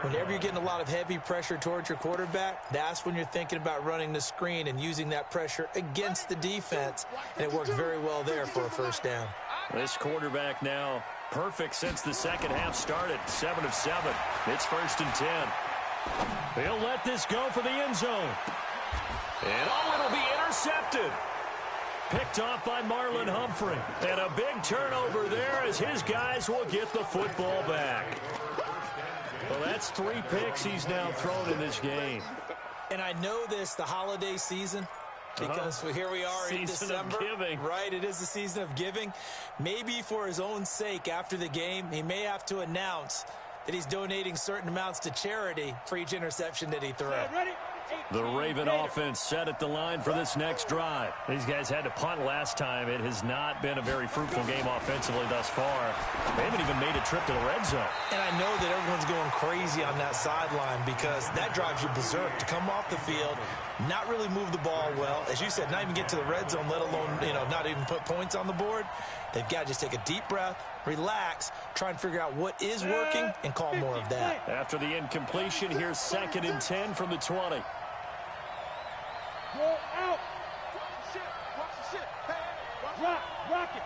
Whenever you're getting a lot of heavy pressure towards your quarterback, that's when you're thinking about running the screen and using that pressure against the defense. And it worked very well there for a first down. This quarterback now perfect since the second half started. 7 of 7. It's 1st and 10. He'll let this go for the end zone. And it'll be intercepted. Picked off by Marlon Humphrey. And a big turnover there as his guys will get the football back. Well, that's 3 picks he's now thrown in this game. And I know this, the holiday season, because here we are in December. Season of giving. Right, it is the season of giving. Maybe for his own sake after the game, he may have to announce that he's donating certain amounts to charity for each interception that he threw. The Raven offense set at the line for this next drive. These guys had to punt last time. It has not been a very fruitful game offensively thus far. They haven't even made a trip to the red zone. And I know that everyone's going crazy on that sideline because that drives you berserk to come off the field, not really move the ball well. As you said, not even get to the red zone, let alone, not even put points on the board. They've got to just take a deep breath, relax, try and figure out what is working, and call more of that. After the incompletion, here's 2nd and 10 from the 20. Go out. Watch the shit. Watch the shit. Hey, rock it.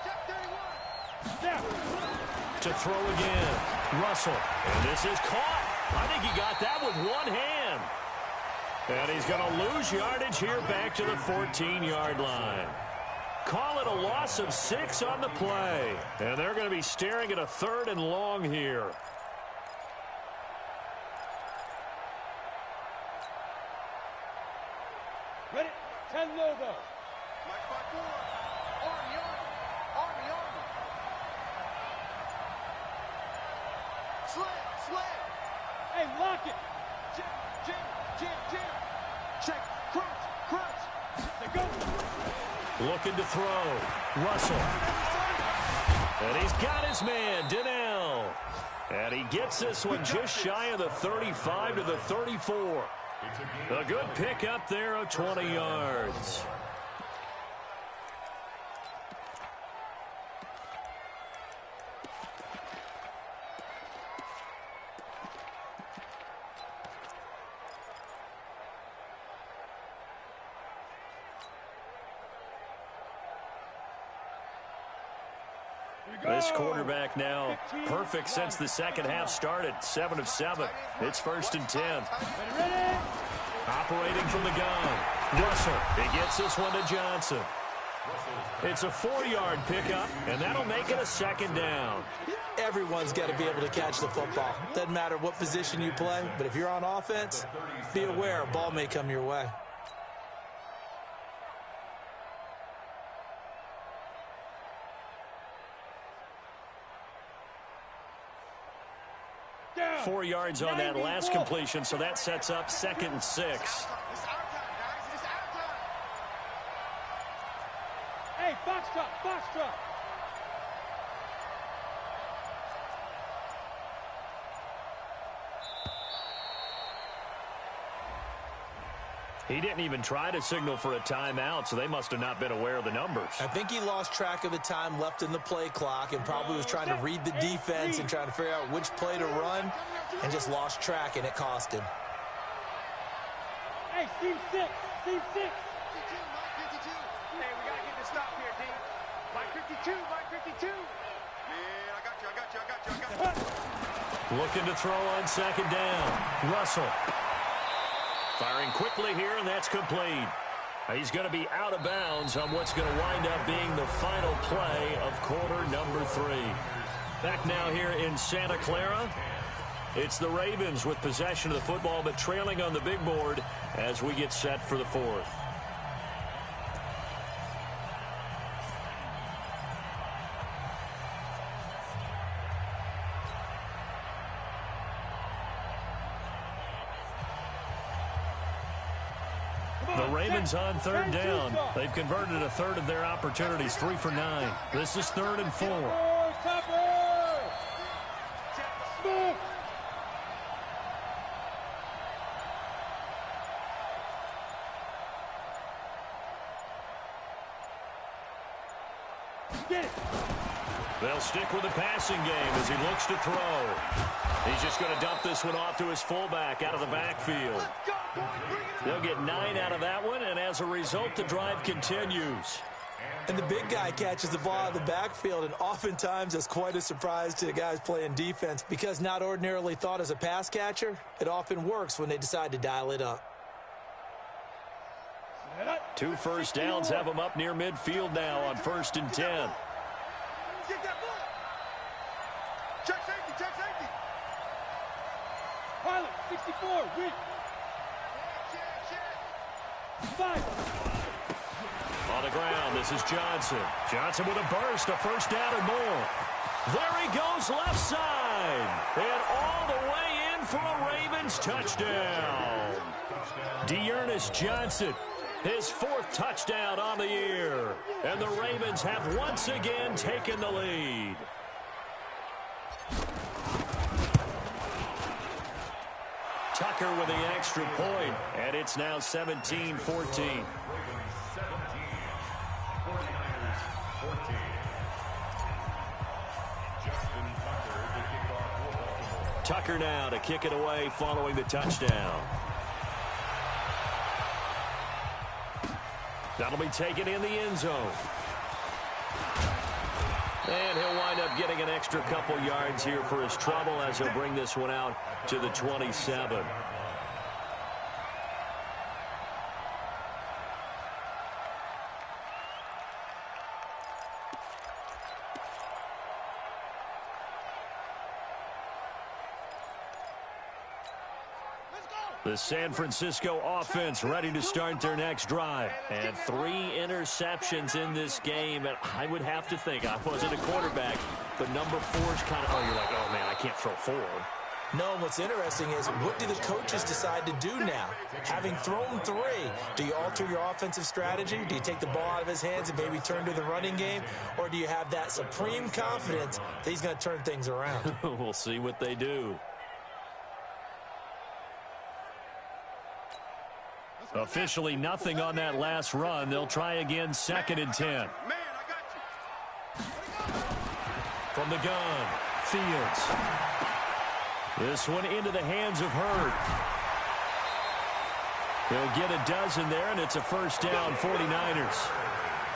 Check 31. Snap. To throw again. Russell. And this is caught. I think he got that with one hand. And he's going to lose yardage here back to the 14-yard line. Call it a loss of 6 on the play. And they're going to be staring at a 3rd and long here. Ready? 10 logo. Mike 5-4. Army. Slam. Hey, lock it. Jam. Check. Crunch. They go. Looking to throw. Russell. And he's got his man, Donnell. And he gets this one just shy of the 35 to the 34. A good pickup there of 20 yards. This quarterback now perfect since the second half started. 7 of 7. It's 1st and 10. Operating from the gun. Russell. He gets this one to Johnson. It's a 4-yard pickup, and that'll make it a 2nd down. Everyone's got to be able to catch the football. Doesn't matter what position you play, but if you're on offense, be aware a ball may come your way. Down. 4 yards on that last completion, so that sets up 2nd and 6. It's our time, guys. It's our time. Hey, Foxtrot. He didn't even try to signal for a timeout, so they must have not been aware of the numbers. I think he lost track of the time left in the play clock and probably was trying to read the defense and trying to figure out which play to run and just lost track, and it cost him. Hey, team 6. 52, Mike 52. Hey, we got to get this stop here, D. Mike 52. Yeah, I got Looking to throw on second down. Russell. Firing quickly here, and that's complete. He's going to be out of bounds on what's going to wind up being the final play of quarter number 3. Back now here in Santa Clara. It's the Ravens with possession of the football, but trailing on the big board as we get set for the 4th. The Ravens on 3rd down. They've converted a third of their opportunities, 3 for 9. This is 3rd and 4. They'll stick with the passing game as he looks to throw. He's just going to dump this one off to his fullback out of the backfield. They'll get 9 out of that one, and as a result, the drive continues. And the big guy catches the ball out of the backfield, and oftentimes that's quite a surprise to the guys playing defense because not ordinarily thought as a pass catcher, it often works when they decide to dial it up. 2 first downs have them up near midfield now on 1st and 10. Check safety, check safety. Pilot, 64, weak. 5. On the ground, this is Johnson. Johnson with a burst, a first down and more. There he goes left side. And all the way in for a Ravens touchdown. Dearness Johnson, his 4th touchdown on the year. And the Ravens have once again taken the lead. Tucker with the extra point, and it's now 17-14. Tucker now to kick it away following the touchdown. That'll be taken in the end zone. And he'll wind up getting an extra couple yards here for his trouble as he'll bring this one out to the 27. The San Francisco offense ready to start their next drive. And 3 interceptions in this game. And I would have to think, I wasn't a quarterback, but number 4's kind of, you're like, oh, man, I can't throw 4. No, what's interesting is what do the coaches decide to do now? Having thrown 3, do you alter your offensive strategy? Do you take the ball out of his hands and maybe turn to the running game? Or do you have that supreme confidence that he's going to turn things around? We'll see what they do. Officially nothing on that last run. They'll try again, 2nd and 10. Man, I got you. From the gun, Fields. This one into the hands of Hurd. He'll get a dozen there, and it's a first down, 49ers.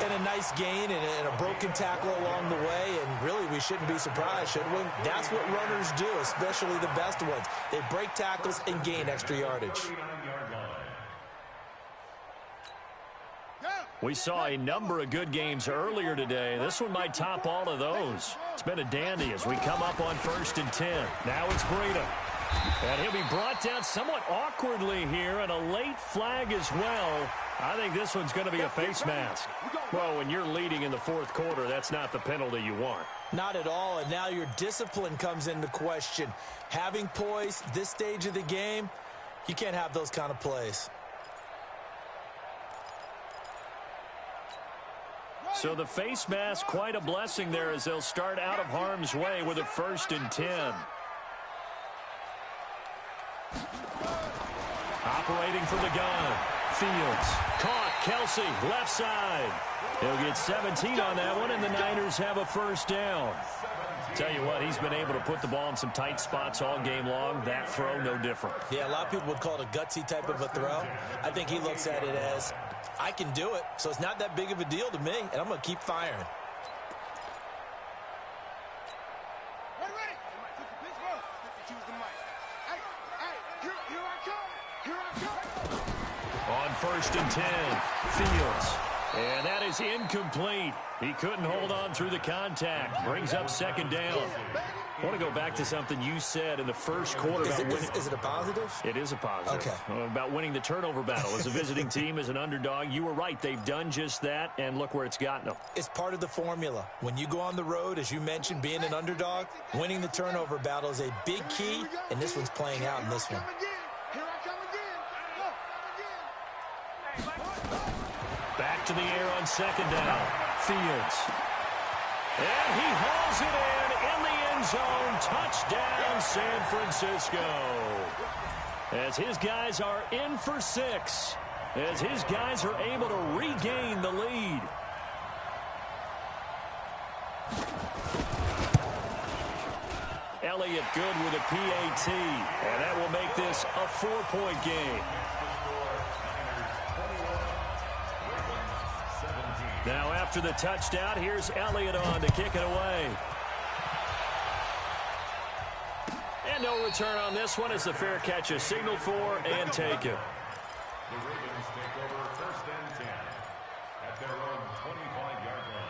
And a nice gain and a broken tackle along the way, and really we shouldn't be surprised, should we? That's what runners do, especially the best ones. They break tackles and gain extra yardage. We saw a number of good games earlier today. This one might top all of those. It's been a dandy as we come up on 1st and 10. Now it's Breida. And he'll be brought down somewhat awkwardly here, and a late flag as well. I think this one's going to be a face mask. Well, when you're leading in the 4th quarter, that's not the penalty you want. Not at all, and now your discipline comes into question. Having poise this stage of the game, you can't have those kind of plays. So the face mask, quite a blessing there as they'll start out of harm's way with a 1st and 10. Operating from the gun. Fields. Caught. Kelsey. Left side. He'll get 17 on that one, and the Niners have a first down. Tell you what, he's been able to put the ball in some tight spots all game long. That throw, no different. Yeah, a lot of people would call it a gutsy type of a throw. I think he looks at it as, I can do it, so it's not that big of a deal to me, and I'm going to keep firing. 1st and 10. Fields. And that is incomplete. He couldn't hold on through the contact. Brings up 2nd down. I want to go back to something you said in the first quarter. Is it a positive? It is a positive. Okay. About winning the turnover battle. As a visiting team, as an underdog, you were right. They've done just that, and look where it's gotten them. It's part of the formula. When you go on the road, as you mentioned, being an underdog, winning the turnover battle is a big key, and this one's playing out in this one. Here I come again. Back to the air on 2nd down. Fields. And he hauls it in the end zone. Touchdown, San Francisco. As his guys are in for 6. As his guys are able to regain the lead. Elliott good with a PAT. And that will make this a 4-point game. Now after the touchdown, here's Elliott on to kick it away. And no return on this one as the fair catch is signaled for and taken. The Ravens take over 1st and 10 at their own 25-yard line.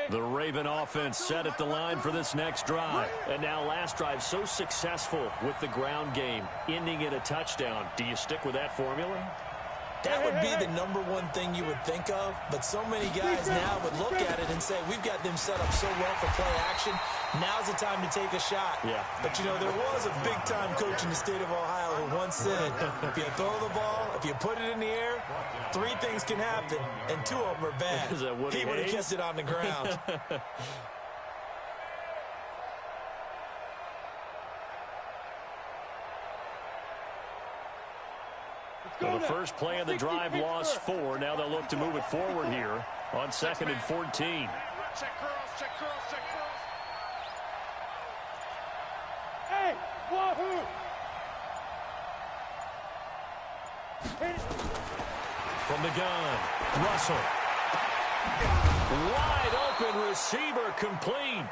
The Raven offense set at the line for this next drive. And now last drive so successful with the ground game, ending in a touchdown. Do you stick with that formula? That would be the #1 thing you would think of, but so many guys now would look at it and say, we've got them set up so well for play action. Now's the time to take a shot. Yeah. But, you know, there was a big-time coach in the state of Ohio who once said, if you throw the ball, if you put it in the air, 3 things can happen, and 2 of them are bad. He would have kept it on the ground. Well, the first play of the drive lost 4. Now they'll look to move it forward here on 2nd and 14. Check curls, check curls, check curls. Hey, wahoo! From the gun, Russell. Wide open receiver complete.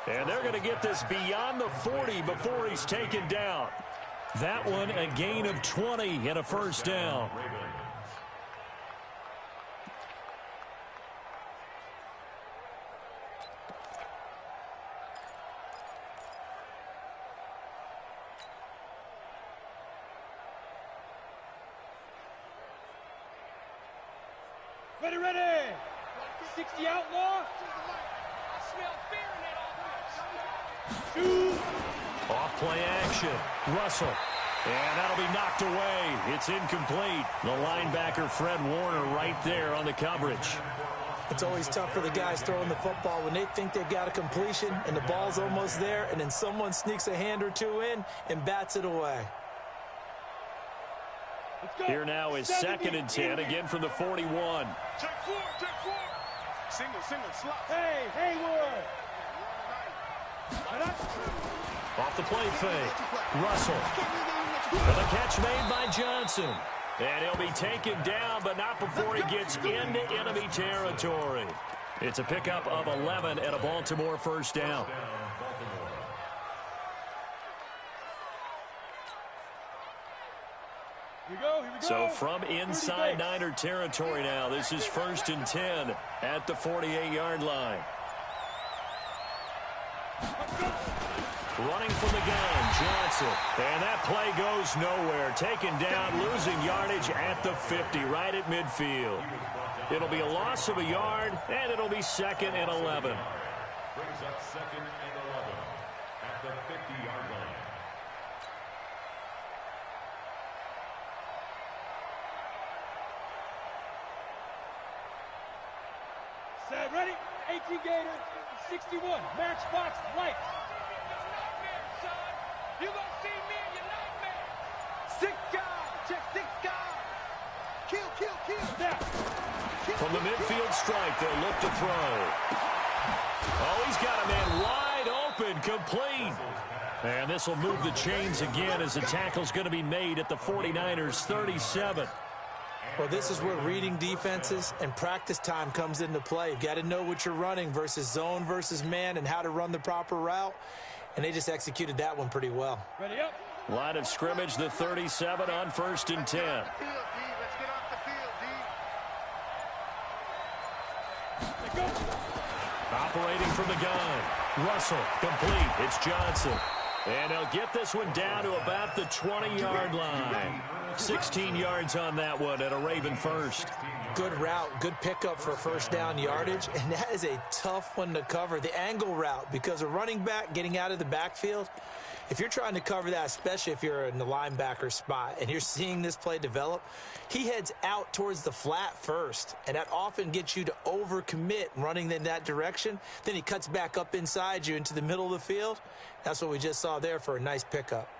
And they're going to get this beyond the 40 before he's taken down. That one a gain of 20 and a 1st down. Ready, ready! 60 outlaw. I smell fear in that offense. Two. Off play action. Russell. And that'll be knocked away. It's incomplete. The linebacker, Fred Warner, right there on the coverage. It's always tough for the guys throwing the football when they think they've got a completion and the ball's almost there, and then someone sneaks a hand or 2 in and bats it away. Here now is 2nd and 10, again from the 41. Check 4, check 4. Single, slot. Hey, Haywood. Off the play fake. Russell. And the catch made by Johnson. And he'll be taken down, but not before he gets into enemy territory. It's a pickup of 11 and a Baltimore 1st down. Here we go. So from inside Niner territory now, this is 1st and 10 at the 48-yard line. Running from the gun, Johnson. And that play goes nowhere. Taken down, losing yardage at the 50, right at midfield. It'll be a loss of a yard, and it'll be 2nd and 11. Brings up 2nd and 11 at the 50-yard line. Set, ready? 18 Gator, 61, matchbox lights. You gonna see me in your nightmare. 6 guys, check 6 guys. Kill. Snap. From the midfield strike, they'll look to throw. Oh, he's got a man wide open, complete. And this will move the chains again as the tackle's going to be made at the 49ers 37. Well, this is where reading defenses and practice time comes into play. You've got to know what you're running versus zone versus man and how to run the proper route. And they just executed that one pretty well. Ready up. Line of scrimmage, the 37 on 1st and 10. Let's get off the field, D. Let go. Operating from the gun. Russell, complete. It's Johnson. And they'll get this one down to about the 20-yard line. 16 yards on that one at a Raven first. Good route, good pickup for first down yardage, and that is a tough one to cover. The angle route, because a running back getting out of the backfield, if you're trying to cover that, especially if you're in the linebacker spot and you're seeing this play develop, he heads out towards the flat first, and that often gets you to overcommit running in that direction. Then he cuts back up inside you into the middle of the field. That's what we just saw there for a nice pickup.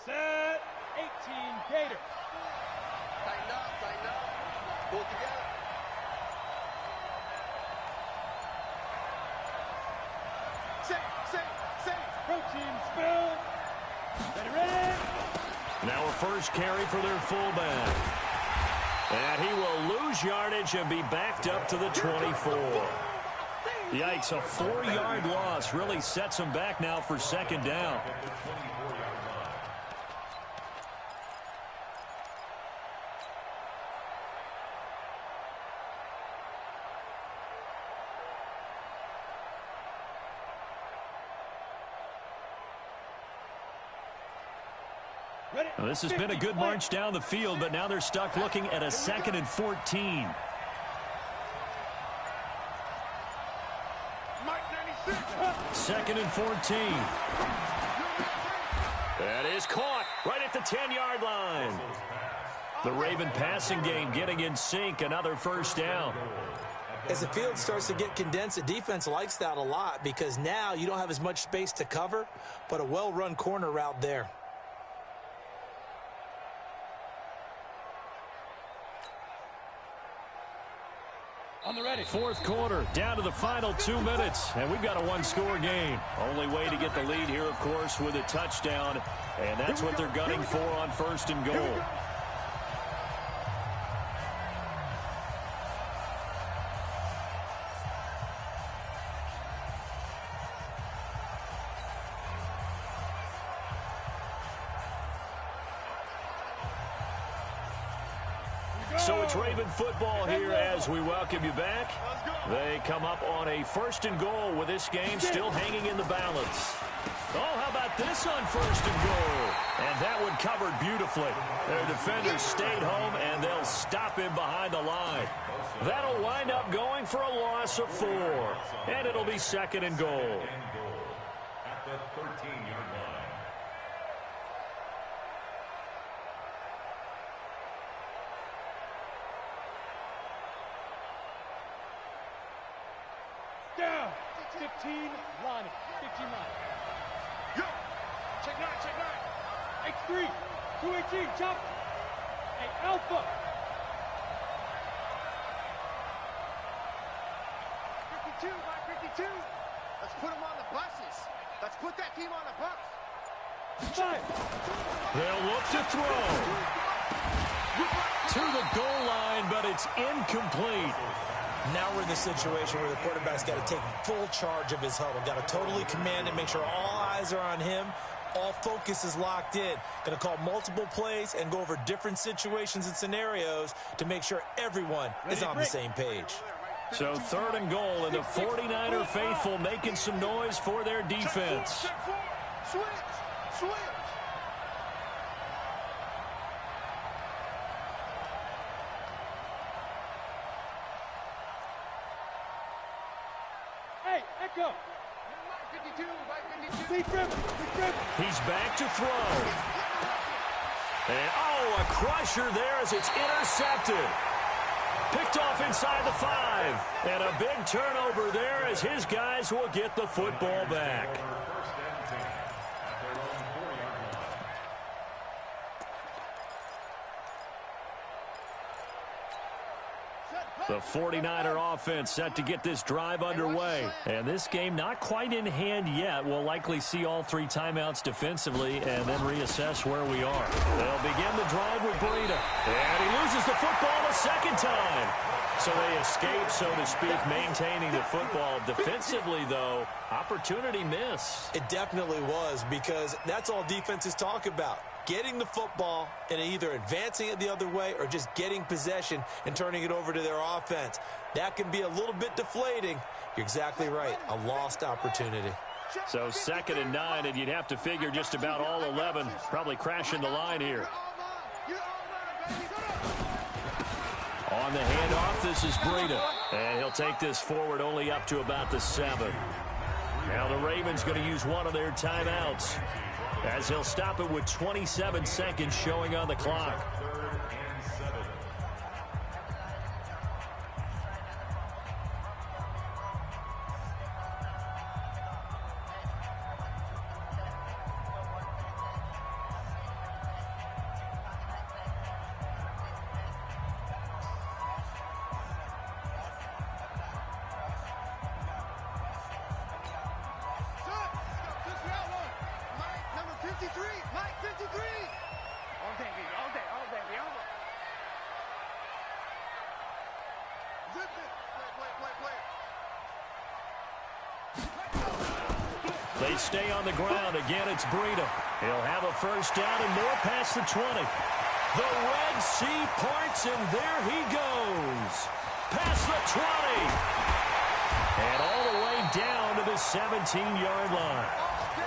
Set. 18 Gators. Tighten up, tighten up. Pull together. Safe. Protein spill. Ready. Now a first carry for their fullback. And he will lose yardage and be backed up to the 24. Yikes, a 4-yard loss really sets him back now for second down. Now, this has been a good march down the field, but now they're stuck looking at a 2nd and 14. Mike 96. 2nd and 14. That is caught right at the 10-yard line. The Raven passing game getting in sync, another first down. As the field starts to get condensed, the defense likes that a lot because now you don't have as much space to cover, but a well-run corner route there. On the ready. Fourth quarter, down to the final 2 minutes, and we've got a one-score game. Only way to get the lead here, of course, with a touchdown, and that's what they're gunning for on 1st and goal. So it's Raven football here as we welcome you back. They come up on a 1st and goal with this game still hanging in the balance. Oh, how about this on 1st and goal? And that one covered beautifully. Their defenders stayed home, and they'll stop him behind the line. That'll wind up going for a loss of 4. And it'll be 2nd and goal. At the 13-yard line. Down. 15 line. 15 line. Yo. Check 9. X3. 218. Chop. Hey, Alpha. 52 by 52. Let's put them on the buses. Let's put that team on the bus. 5. They'll look to throw. To the goal line, but it's incomplete. Now we're in the situation where the quarterback's got to take full charge of his huddle. Got to totally command it, make sure all eyes are on him. All focus is locked in. Going to call multiple plays and go over different situations and scenarios to make sure everyone is on the same page. So 3rd and goal, and the 49er faithful making some noise for their defense. Check 4. Switch. Hey, Echo. 52 by 52. Big rip. He's back to throw. And, oh, a crusher there as it's intercepted. Picked off inside the 5. And a big turnover there as his guys will get the football back. First and 10 at their own 4-yard line. Set, The 49er offense set to get this drive underway. And this game not quite in hand yet. We'll likely see all 3 timeouts defensively and then reassess where we are. They'll begin the drive with Breida. And he loses the football a second time. So they escape, so to speak, maintaining the football. Defensively, though, opportunity miss. It definitely was, because that's all defenses talk about. Getting the football and either advancing it the other way or just getting possession and turning it over to their offense. That can be a little bit deflating. You're exactly right. A lost opportunity. So 2nd and 9, and you'd have to figure just about all 11 probably crashing the line here. On the handoff, this is Breida. And he'll take this forward only up to about the 7. Now the Ravens going to use one of their timeouts, as he'll stop it with 27 seconds showing on the clock. They stay on the ground. Again, it's Breida. He'll have a first down and more past the 20. The Red Sea parts, and there he goes. Past the 20. And all the way down to the 17-yard line.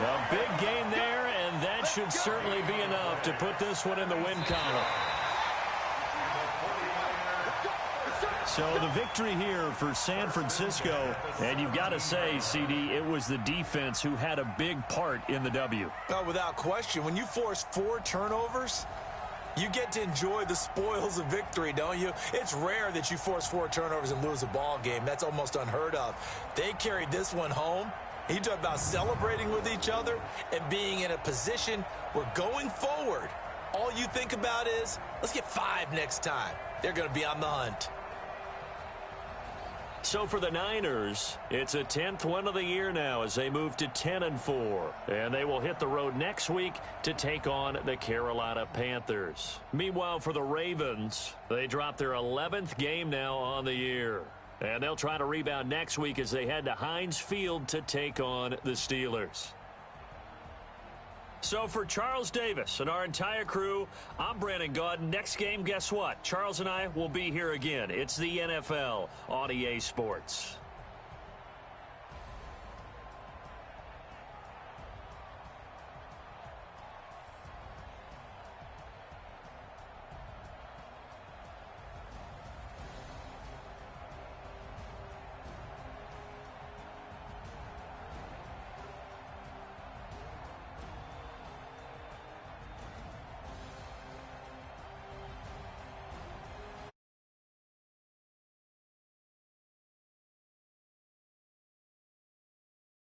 A big gain there, and that should certainly be enough to put this one in the win column. So the victory here for San Francisco, and you've got to say, CD, it was the defense who had a big part in the W. Oh, without question. When you force 4 turnovers, you get to enjoy the spoils of victory, don't you? It's rare that you force 4 turnovers and lose a ball game. That's almost unheard of. They carried this one home. You talk about celebrating with each other and being in a position where going forward, all you think about is, let's get 5 next time. They're going to be on the hunt. So for the Niners, it's a 10th win of the year now as they move to 10-4. And they will hit the road next week to take on the Carolina Panthers. Meanwhile, for the Ravens, they drop their 11th game now on the year. And they'll try to rebound next week as they head to Heinz Field to take on the Steelers. So for Charles Davis and our entire crew, I'm Brandon Gaudin. Next game, guess what? Charles and I will be here again. It's the NFL on EA Sports.